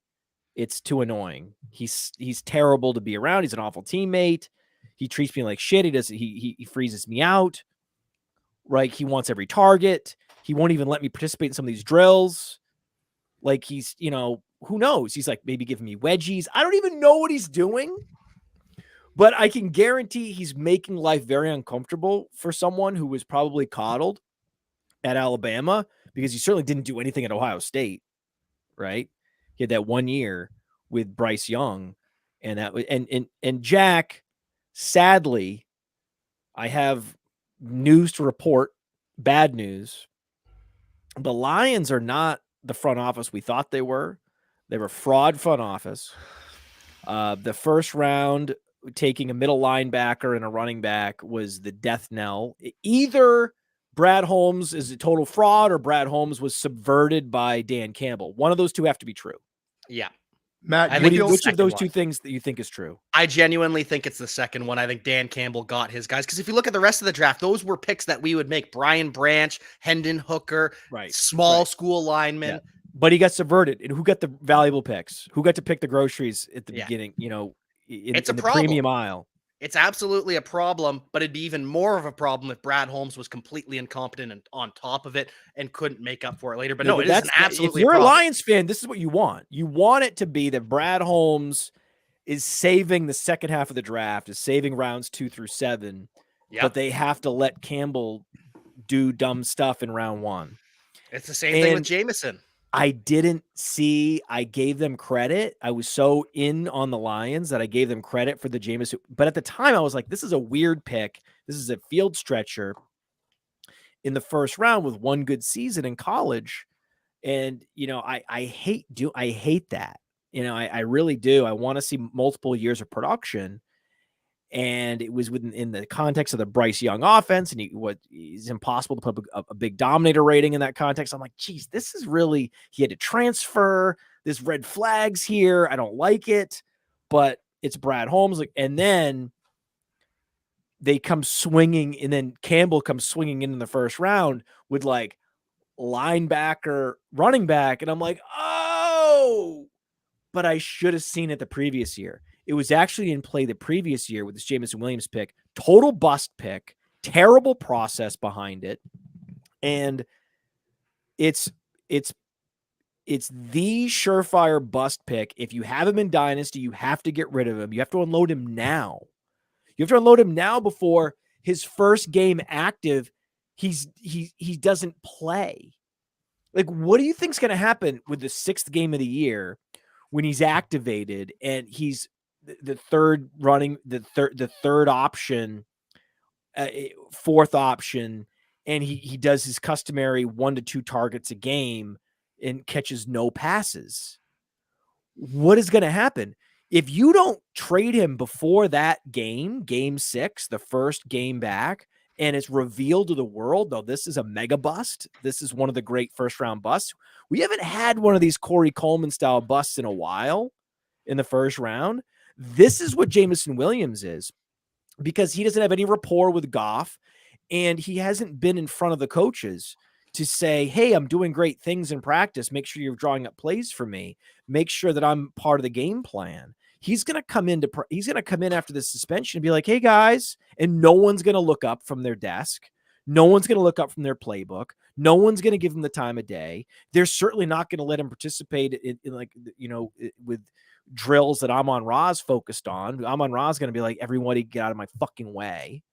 B: It's too annoying. He's terrible to be around. He's an awful teammate. He treats me like shit. He freezes me out. Right? He wants every target. He won't even let me participate in some of these drills. Like he's, who knows? He's like maybe giving me wedgies. I don't even know what he's doing. But I can guarantee he's making life very uncomfortable for someone who was probably coddled at Alabama because he certainly didn't do anything at Ohio State, right? He had that 1 year with Bryce Young, and that was and Jack. Sadly, I have news to report. Bad news. The Lions are not the front office we thought they were. They were a fraud front office. The first round, taking a middle linebacker and a running back was the death knell. Either Brad Holmes is a total fraud or Brad Holmes was subverted by Dan Campbell. One of those two have to be true.
A: Yeah.
C: Matt,
B: which of those two things that you think is true?
A: I genuinely think it's the second one. I think Dan Campbell got his guys. Because if you look at the rest of the draft, those were picks that we would make. Brian Branch, Hendon Hooker, small school linemen.
B: Yeah. But he got subverted. And who got the valuable picks? Who got to pick the groceries at the beginning,
A: it's a
B: the
A: problem.
B: Premium aisle?
A: It's absolutely a problem, but it'd be even more of a problem if Brad Holmes was completely incompetent and on top of it and couldn't make up for it later. But no, it is absolutely.
B: If you're a Lions fan, this is what you want. You want it to be that Brad Holmes is saving the second half of the draft, is saving rounds 2 through 7 but they have to let Campbell do dumb stuff in round 1.
A: It's the same thing with Jameson.
B: I gave them credit. I was so in on the Lions that I gave them credit for the Jameson. But at the time, I was like, this is a weird pick. This is a field stretcher in the first round with one good season in college. And, I hate that. I really do. I want to see multiple years of production. And it was in the context of the Bryce Young offense, and it's impossible to put a big dominator rating in that context. I'm like, geez, this is really, he had to transfer. There's red flags here. I don't like it, but it's Brad Holmes. And then they come swinging, and then Campbell comes swinging in the first round with like linebacker, running back. And I'm like, oh, but I should have seen it the previous year. It was actually in play the previous year with this Jameson Williams pick. Total bust pick, terrible process behind it. And it's the surefire bust pick. If you have him in Dynasty, you have to get rid of him. You have to unload him now. You have to unload him now before his first game active. He doesn't play. Like, what do you think's going to happen with the 6th game of the year when he's activated and he's the third option, 4th option, and he does his customary 1 to 2 targets a game and catches no passes? What is going to happen if you don't trade him before that game 6, the first game back, and it's revealed to the world, though, this is a mega bust. This is one of the great first round busts. We haven't had one of these Corey Coleman style busts in a while in the first round. This is what Jameson Williams is, because he doesn't have any rapport with Goff, and he hasn't been in front of the coaches to say, hey, I'm doing great things in practice. Make sure you're drawing up plays for me. Make sure that I'm part of the game plan. He's going to come in after the suspension and be like, hey, guys, and no one's going to look up from their desk. No one's going to look up from their playbook. No one's going to give him the time of day. They're certainly not going to let him participate in with drills that Amon Ra's focused on. Amon Ra's going to be like, everybody get out of my fucking way,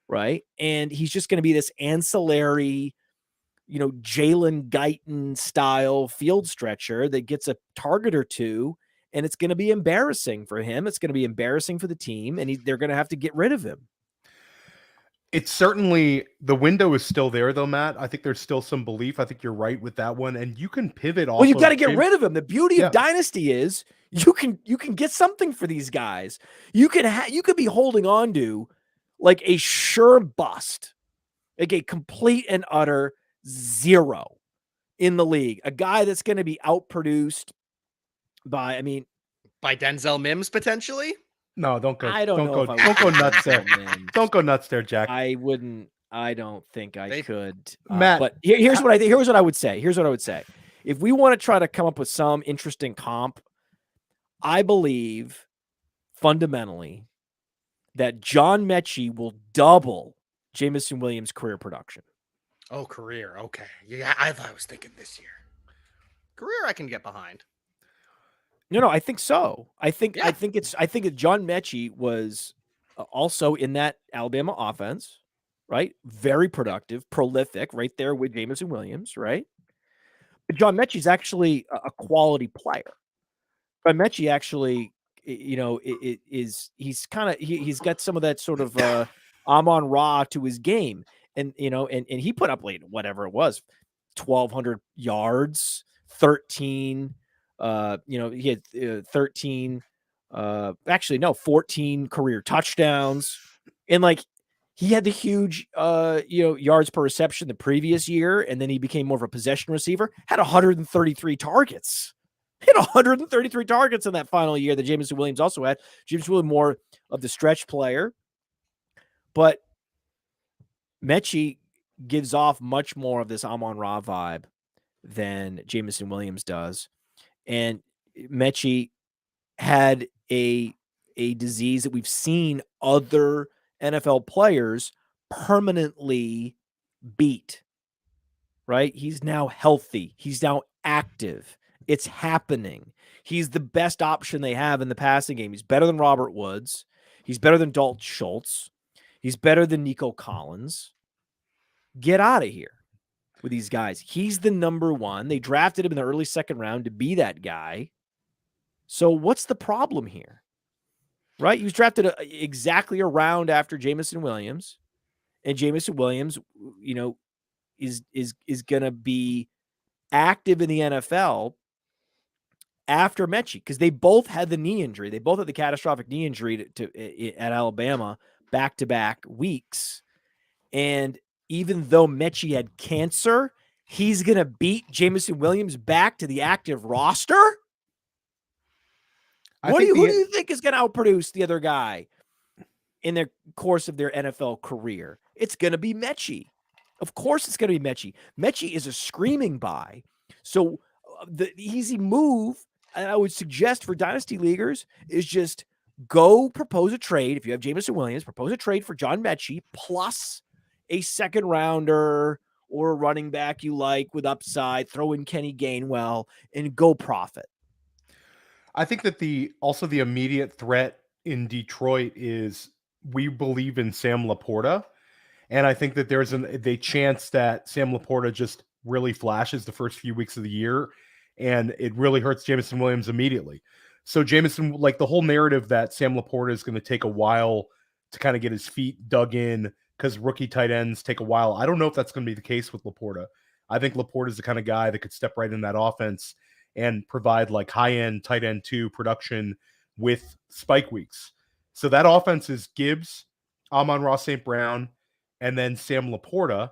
B: right? And he's just going to be this ancillary, Jalen Guyton style field stretcher that gets a target or two, and it's going to be embarrassing for him. It's going to be embarrassing for the team, and they're going to have to get rid of him.
C: It's certainly, the window is still there, though, Matt. I think there's still some belief. I think you're right with that one, and you can pivot off.
B: Well, you got to get rid of him. The beauty of Dynasty is you can get something for these guys. You could be holding on to like a sure bust, like a complete and utter zero in the league. A guy that's going to be outproduced by
A: Denzel Mims potentially.
C: No, don't go.
B: I don't know.
C: Don't go nuts there. Don't go nuts there, Jack.
B: I wouldn't. I don't think I could.
C: Matt,
B: but here's what I would say. Here's what I would say. If we want to try to come up with some interesting comp, I believe fundamentally that John Metchie will double Jameson Williams' career production.
A: Oh, career. Okay. Yeah, I was thinking this year. Career I can get behind.
B: No, I think so. I think John Metchie was also in that Alabama offense, right? Very productive, prolific, right there with Jameson Williams, right? But John Metchie's actually a quality player. But Metchie actually, he's got some of that sort of Amon Ra to his game, and he put up whatever it was, 1,200 yards, 13. He had 14 career touchdowns, and he had the huge yards per reception the previous year, and then he became more of a possession receiver. Had 133 targets. Hit 133 targets in that final year that Jameson Williams also had. Jameson Williams more of the stretch player, but Metchie gives off much more of this Amon Ra vibe than Jameson Williams does. And Metchie had a disease that we've seen other NFL players permanently beat, right? He's now healthy. He's now active. It's happening. He's the best option they have in the passing game. He's better than Robert Woods. He's better than Dalton Schultz. He's better than Nico Collins. Get out of here with these guys. He's the number one. They drafted him in the early second round to be that guy. So what's the problem here? Right? He was drafted exactly a round after Jameson Williams. And Jameson Williams, is going to be active in the NFL after Metchie, because they both had the knee injury. They both had the catastrophic knee injury at Alabama back-to-back weeks. And even though Metchie had cancer, he's going to beat Jameson Williams back to the active roster? Who do you think is going to outproduce the other guy in the course of their NFL career? It's going to be Metchie. Of course it's going to be Metchie. Metchie is a screaming buy. So the easy move, and I would suggest for Dynasty Leaguers, is just go propose a trade. If you have Jameson Williams, propose a trade for John Metchie plus a second rounder or a running back you like with upside, throw in Kenny Gainwell, and go profit.
C: I think that the immediate threat in Detroit is, we believe in Sam Laporta. And I think that there's a chance that Sam Laporta just really flashes the first few weeks of the year, and it really hurts Jameson Williams immediately. So Jameson, like the whole narrative that Sam Laporta is going to take a while to kind of get his feet dug in because rookie tight ends take a while. I don't know if that's going to be the case with Laporta. I think Laporta is the kind of guy that could step right in that offense and provide like high-end tight end 2 production with spike weeks. So that offense is Gibbs, Amon-Ra St. Brown, and then Sam Laporta.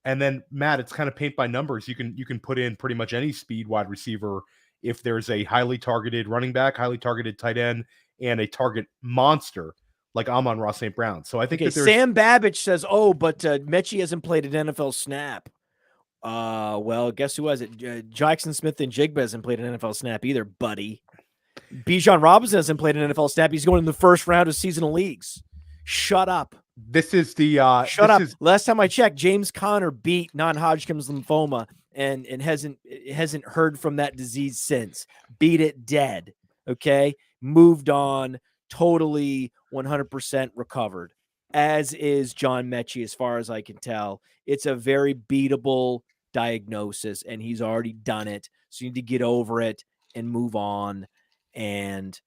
C: And then, Matt, it's kind of paint by numbers. You can put in pretty much any speed wide receiver if there's a highly targeted running back, highly targeted tight end, and a target monster like Amon-Ra St. Brown. So I think that there's...
B: Sam Babbage says, but Metchie hasn't played an NFL snap. Well, guess who has it? Jackson Smith and Jigba hasn't played an NFL snap either, buddy. Bijan Robinson hasn't played an NFL snap. He's going in the first round of seasonal leagues. Shut up.
C: This is the
B: shut up. Last time I checked, James Conner beat non-Hodgkin's lymphoma and hasn't heard from that disease since. Beat it dead. Okay, moved on. Totally 100% recovered. As is John Metchie, as far as I can tell. It's a very beatable diagnosis, and he's already done it. So you need to get over it and move on. And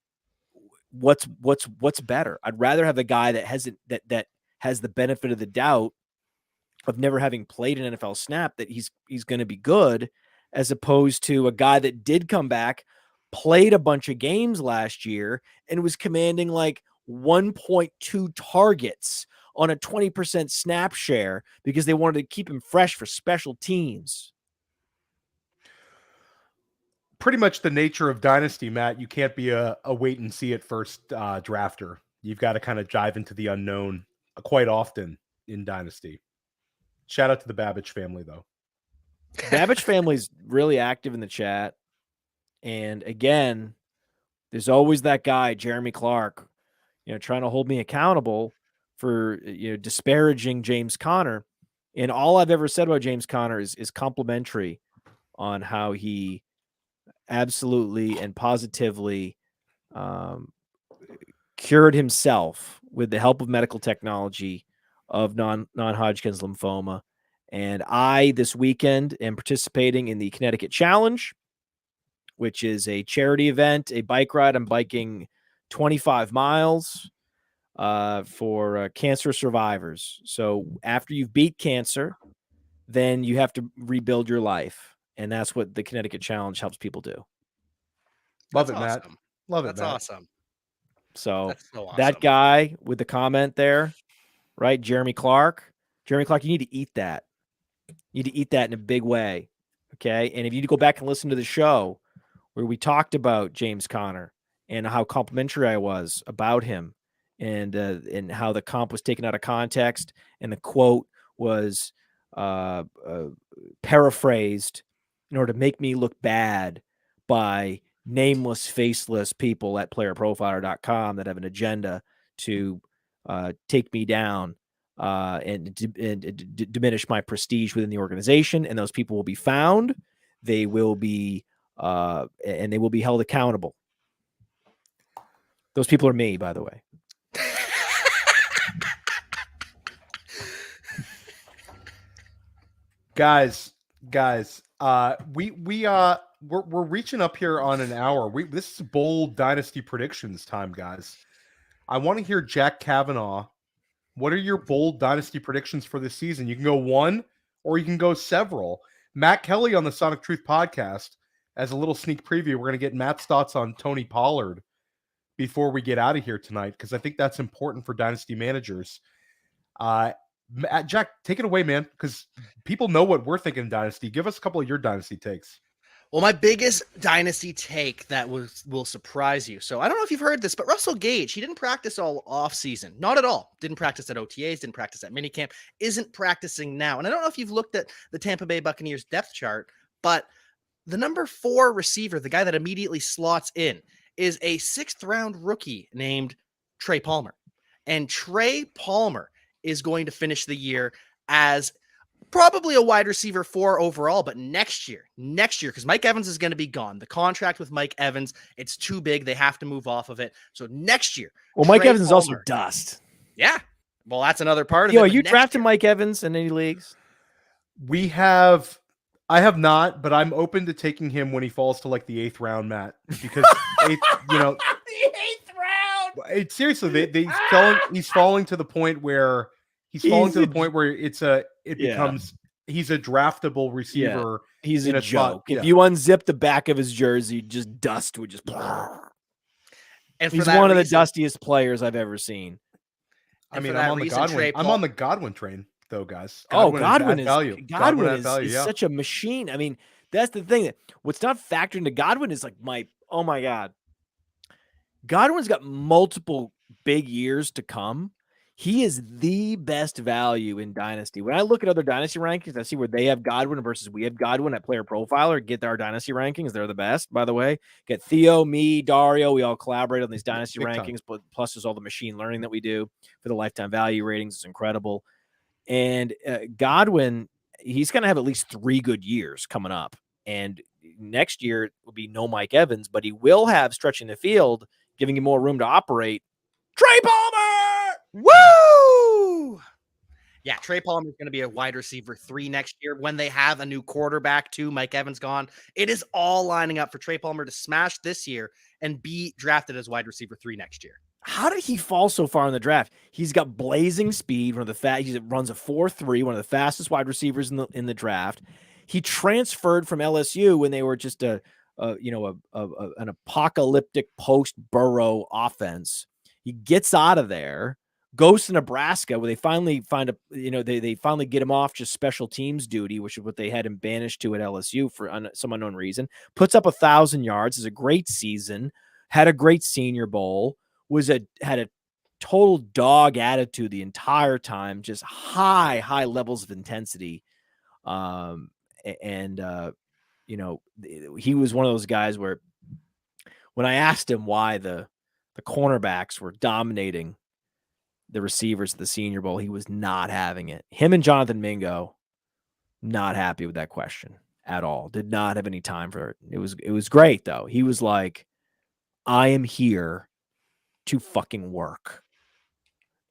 B: what's better? I'd rather have a guy that has the benefit of the doubt of never having played an NFL snap, that he's going to be good, as opposed to a guy that did come back, played a bunch of games last year, and was commanding like 1.2 targets on a 20% snap share because they wanted to keep him fresh for special teams.
C: Pretty much the nature of Dynasty, Matt. You can't be a wait and see at first drafter. You've got to kind of dive into the unknown quite often in Dynasty. Shout out to the Babbage family, though.
B: Babbage family's really active in the chat. And again, there's always that guy, Jeremy Clark, trying to hold me accountable for, disparaging James Conner. And all I've ever said about James Conner is complimentary on how he absolutely and positively cured himself with the help of medical technology of non-Hodgkin's lymphoma. And I, this weekend, am participating in the Connecticut Challenge, which is a charity event, a bike ride. I'm biking 25 miles for cancer survivors. So after you've beat cancer, then you have to rebuild your life. And that's what the Connecticut Challenge helps people do.
C: Love it, Matt. Love it,
A: That's
C: Matt.
A: awesome.
B: So,
A: awesome.
B: That guy with the comment there, right? Jeremy Clark, you need to eat that. You need to eat that in a big way. Okay. And if you go back and listen to the show where we talked about James Conner and how complimentary I was about him, and how the comp was taken out of context and the quote was paraphrased in order to make me look bad by nameless, faceless people at PlayerProfiler.com that have an agenda to take me down and diminish my prestige within the organization. And those people will be found. They will be and they will be held accountable. Those people are me, by the way.
C: Guys, we're reaching up here on an hour. This is bold dynasty predictions time, guys. I want to hear Jack Cavanaugh. What are your bold dynasty predictions for this season? You can go one or you can go several. Matt Kelly on the Sonic Truth podcast, as a little sneak preview, we're going to get Matt's thoughts on Tony Pollard before we get out of here tonight, because I think that's important for dynasty managers. Jack, take it away, man, because people know what we're thinking in dynasty. Give us a couple of your dynasty takes.
A: Well, my biggest dynasty take that will surprise you. So I don't know if you've heard this, but Russell Gage, he didn't practice all off season. Not at all. Didn't practice at OTAs, didn't practice at minicamp, isn't practicing now. And I don't know if you've looked at the Tampa Bay Buccaneers depth chart, but the number 4 receiver, the guy that immediately slots in, is a 6th round rookie named Trey Palmer. And Trey Palmer is going to finish the year as probably a wide receiver 4 overall, but next year, because Mike Evans is going to be gone. The contract with Mike Evans, it's too big. They have to move off of it. So next year.
B: Well, Mike Evans is also dust.
A: Yeah. Well, that's another part of it.
B: Are you drafting Mike Evans in any leagues?
C: I have not, but I'm open to taking him when he falls to like the 8th round, Matt, because the
B: 8th round.
C: Seriously, he's falling to the point where he's a draftable receiver.
B: Yeah, he's a joke.
C: Spot.
B: If you unzip the back of his jersey, just dust would just. And he's one of the dustiest players I've ever seen.
C: I mean, I'm on the Godwin train, though, guys.
B: Godwin
C: is
B: such a machine. I mean, that's the thing. What's not factored into Godwin is like oh my God. Godwin's got multiple big years to come. He is the best value in Dynasty. When I look at other Dynasty rankings, I see where they have Godwin versus we have Godwin at PlayerProfiler. Get our Dynasty rankings. They're the best, by the way. Get Theo, me, Dario. We all collaborate on these Dynasty rankings, but plus there's all the machine learning that we do for the lifetime value ratings. It's incredible. And Godwin, he's going to have at least 3 good years coming up. And next year will be no Mike Evans, but he will have stretching the field, giving him more room to operate. Trey Palmer!
A: Woo! Yeah, Trey Palmer is going to be a wide receiver 3 next year when they have a new quarterback too. Mike Evans gone. It is all lining up for Trey Palmer to smash this year and be drafted as wide receiver 3 next year.
B: How did he fall so far in the draft? He's got blazing speed. He runs a 4.3, one of the fastest wide receivers in the draft. He transferred from LSU when they were just an apocalyptic post Burrow offense. He gets out of there, goes to Nebraska, where they finally they finally get him off just special teams duty, which is what they had him banished to at LSU for some unknown reason. Puts up 1,000 yards, is a great season, had a great Senior Bowl, had a total dog attitude the entire time, just high levels of intensity. He was one of those guys where when I asked him why the cornerbacks were dominating the receivers at the Senior Bowl, he was not having it. Him and Jonathan Mingo, not happy with that question at all. Did not have any time for it. It was great though. He was like, I am here to fucking work.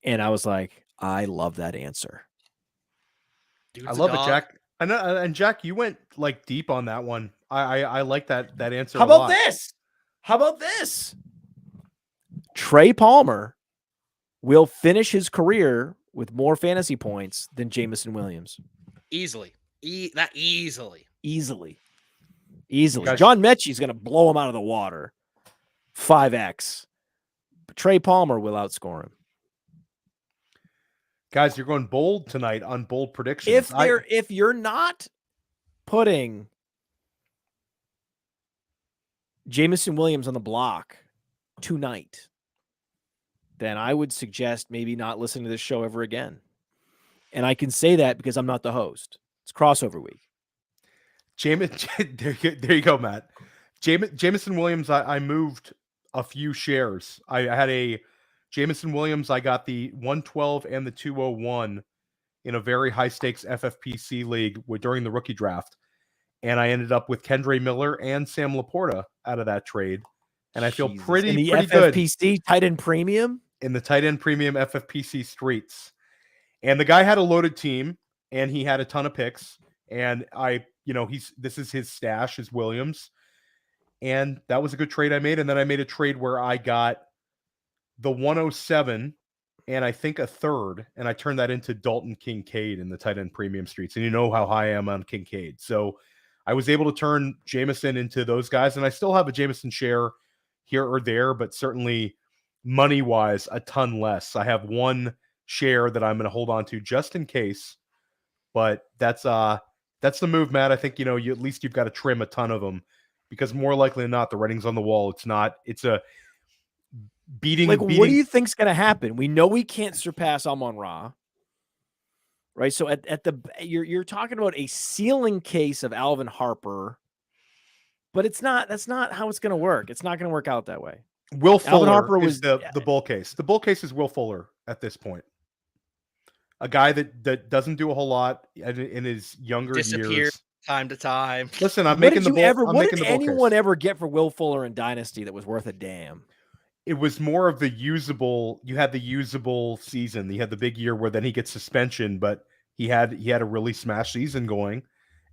B: And I was like, I love that answer.
C: I love it, Jack. And Jack, you went like deep on that one. I like that answer.
B: How about this? Trey Palmer will finish his career with more fantasy points than Jameson Williams.
A: Easily.
B: Easily.
C: Guys,
B: John Metchie is going to blow him out of the water. 5x. But Trey Palmer will outscore him.
C: Guys, you're going bold tonight on bold predictions.
B: If you're not putting Jameson Williams on the block tonight, then I would suggest maybe not listening to this show ever again. And I can say that because I'm not the host. It's crossover week.
C: There you go, Matt. Jameson Williams, I moved a few shares. I had a Jameson Williams. I got the 112 and the 201 in a very high stakes FFPC league during the rookie draft. And I ended up with Kendre Miller and Sam Laporta out of that trade. And I feel pretty good.
B: FFPC tight end premium?
C: In the tight end premium FFPC streets. And the guy had a loaded team and he had a ton of picks. And this is his stash, is Williams. And that was a good trade I made. And then I made a trade where I got the 107 and I think a third, and I turned that into Dalton Kincaid in the tight end premium streets. And you know how high I am on Kincaid. So I was able to turn Jameson into those guys, and I still have a Jameson share here or there, but certainly money-wise, a ton less. I have one share that I'm going to hold on to just in case, but that's the move, Matt. I think, at least you've got to trim a ton of them, because more likely than not, the writing's on the wall. It's a beating.
B: What do you think's going to happen? We know we can't surpass Amon Ra, right? So you're talking about a ceiling case of Alvin Harper, but that's not how it's going to work. It's not going to work out that way.
C: Will Fuller Harper is the bull case. The bull case is Will Fuller at this point. A guy that doesn't do a whole lot in his younger years.
A: Time to time.
C: Listen, I'm making the bull.
B: What did anyone ever get for Will Fuller in Dynasty that was worth a damn?
C: It was more of the usable. You had the usable season. You had the big year where then he gets suspension, but he had a really smash season going,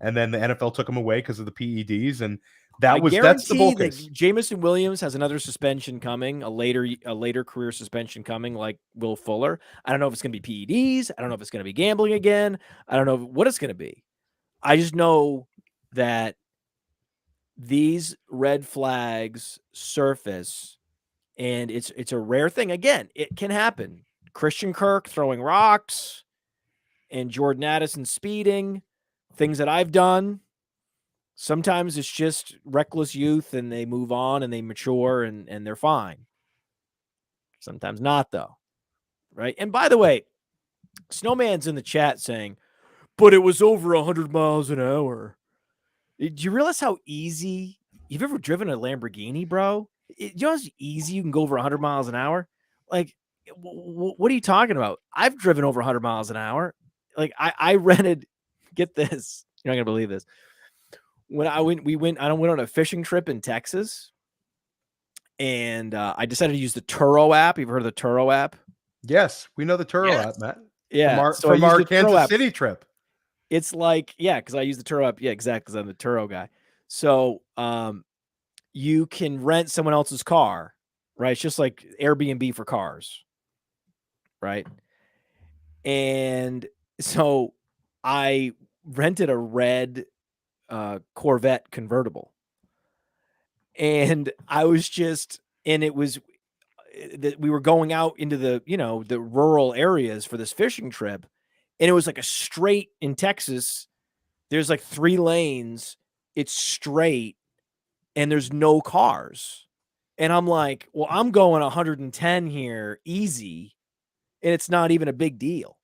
C: and then the NFL took him away because of the PEDs, and that's the bull case.
B: Jameson Williams has another suspension coming, a later career suspension coming, like Will Fuller. I don't know if it's going to be PEDs. I don't know if it's going to be gambling again. I don't know what it's going to be. I just know that these red flags surface, and it's a rare thing. Again, it can happen. Christian Kirk throwing rocks and Jordan Addison speeding, things that I've done. Sometimes it's just reckless youth and they move on and they mature and they're fine. Sometimes not, though. Right? And by the way, Snowman's in the chat saying, but it was over 100 miles an hour. Do you realize how easy? You've ever driven a Lamborghini, bro? You know how easy you can go over 100 miles an hour? Like, what are you talking about? I've driven over 100 miles an hour. Like, I rented, get this. You're not going to believe this. When I went on a fishing trip in Texas, and I decided to use the Turo app. You've heard of the Turo app?
C: Yes, we know the Turo app, Matt.
B: Yeah,
C: from our Kansas City trip.
B: It's like, because I use the Turo app. Yeah, exactly, because I'm the Turo guy. So you can rent someone else's car, right? It's just like Airbnb for cars, right? And so I rented a red Corvette convertible, and I was it was that we were going out into the rural areas for this fishing trip, and it was like a straight in Texas. There's like 3 lanes. It's straight, and there's no cars. And I'm like, well, I'm going 110 here, easy, and it's not even a big deal,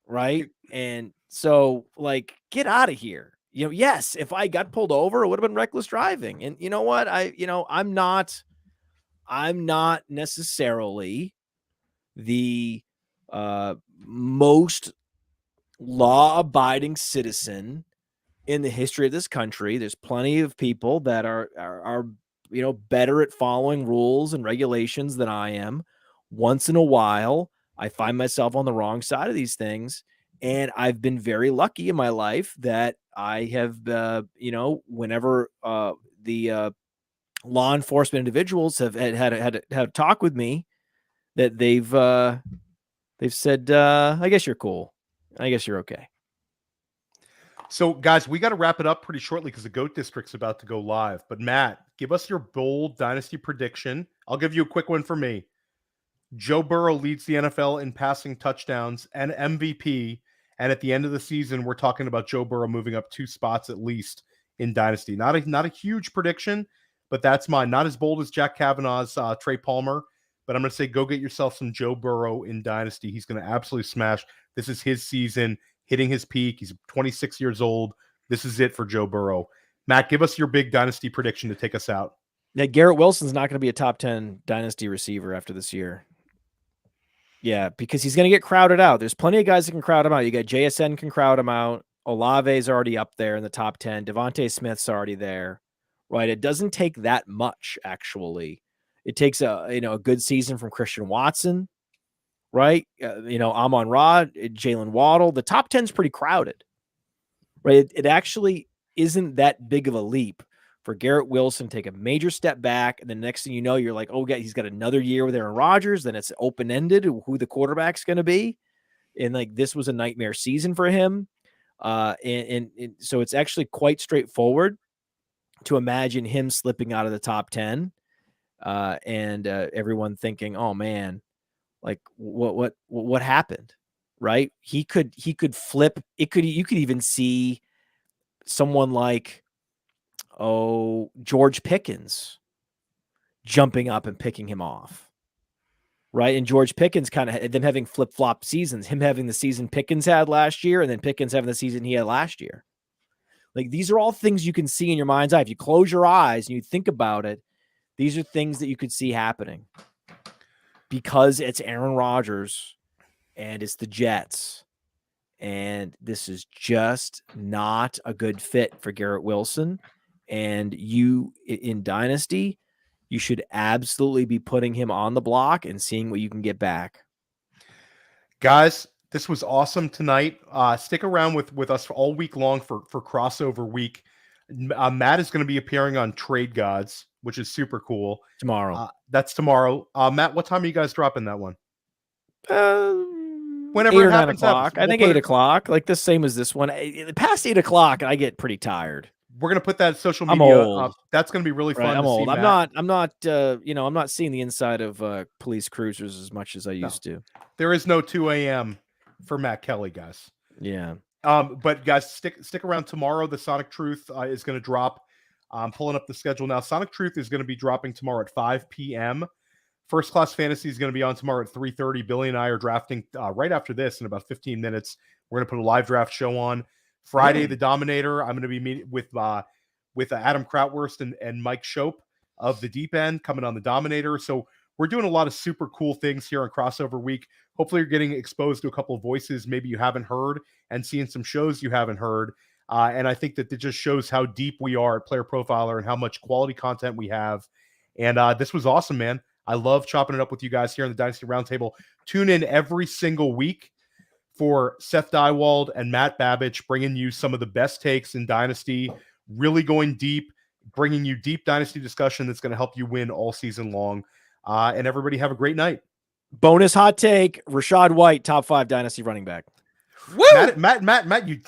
B: right? And so, like, get out of here. Yes, if I got pulled over, it would have been reckless driving. And you know what? I'm not necessarily the most law-abiding citizen in the history of this country. There's plenty of people that are better at following rules and regulations than I am. Once in a while, I find myself on the wrong side of these things. And I've been very lucky in my life that I have, whenever the law enforcement individuals have had a talk with me, that they've said, I guess you're cool. I guess you're okay.
C: So, guys, we got to wrap it up pretty shortly because the GOAT District's about to go live. But, Matt, give us your bold Dynasty prediction. I'll give you a quick one for me. Joe Burrow leads the NFL in passing touchdowns and MVP. And at the end of the season, we're talking about Joe Burrow moving up 2 spots at least in Dynasty. Not a huge prediction, but that's mine. Not as bold as Jack Cavanaugh's Trey Palmer, but I'm going to say go get yourself some Joe Burrow in Dynasty. He's going to absolutely smash. This is his season, hitting his peak. He's 26 years old. This is it for Joe Burrow. Matt, give us your big Dynasty prediction to take us out.
B: Yeah, Garrett Wilson's not going to be a top 10 Dynasty receiver after this year. Yeah, because he's going to get crowded out. There's plenty of guys that can crowd him out. You got JSN can crowd him out. Olave's already up there in the top 10. Davante Smith's already there, right? It doesn't take that much, actually. It takes a good season from Christian Watson, right? Amon Ra, Jalen Waddle. The top 10's pretty crowded, right? It actually isn't that big of a leap for Garrett Wilson to take a major step back. And the next thing you know, you're like, oh, yeah, he's got another year with Aaron Rodgers. Then it's open-ended who the quarterback's going to be. And like, this was a nightmare season for him. And so it's actually quite straightforward to imagine him slipping out of the top 10 and everyone thinking, oh man, like what happened? Right. He could flip. You could even see someone like, George Pickens jumping up and picking him off. Right. And George Pickens kind of them having flip-flop seasons, him having the season Pickens had last year, and then Pickens having the season he had last year. Like, these are all things you can see in your mind's eye. If you close your eyes and you think about it, these are things that you could see happening because it's Aaron Rodgers and it's the Jets. And this is just not a good fit for Garrett Wilson. And you, in Dynasty, you should absolutely be putting him on the block and seeing what you can get back.
C: Guys, this was awesome tonight. Stick around with us all week long for crossover week. Matt is going to be appearing on Trade Gods, which is super cool.
B: Tomorrow.
C: That's tomorrow. Matt, what time are you guys dropping that one?
B: Whenever 8 or 9 o'clock. I think 8 o'clock. Like the same as this one. Past 8 o'clock, I get pretty tired.
C: We're gonna put that social media.
B: I'm old.
C: That's gonna be really fun.
B: Right, I'm
C: to
B: old.
C: See
B: I'm
C: Matt.
B: not. I'm not seeing the inside of police cruisers as much as I used to.
C: There is no 2 a.m. for Matt Kelly, guys.
B: Yeah.
C: But guys, stick around tomorrow. The Sonic Truth is going to drop. I'm pulling up the schedule now. Sonic Truth is going to be dropping tomorrow at 5 p.m. First Class Fantasy is going to be on tomorrow at 3:30. Billy and I are drafting right after this in about 15 minutes. We're going to put a live draft show on Friday. The Dominator. I'm going to be meeting with Adam Krautwurst and Mike Shope of the Deep End coming on the Dominator. So we're doing a lot of super cool things here on Crossover Week. Hopefully you're getting exposed to a couple of voices maybe you haven't heard and seeing some shows you haven't heard. And I think that it just shows how deep we are at Player Profiler and how much quality content we have. And this was awesome, man. I love chopping it up with you guys here on the Dynasty Roundtable. Tune in every single week for Seth Dywald and Matt Babich, bringing you some of the best takes in Dynasty, really going deep, bringing you deep Dynasty discussion that's going to help you win all season long. And everybody have a great night.
B: Bonus hot take: Rachaad White, top 5 Dynasty running back.
C: Matt, you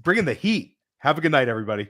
C: bringing the heat. Have a good night, everybody.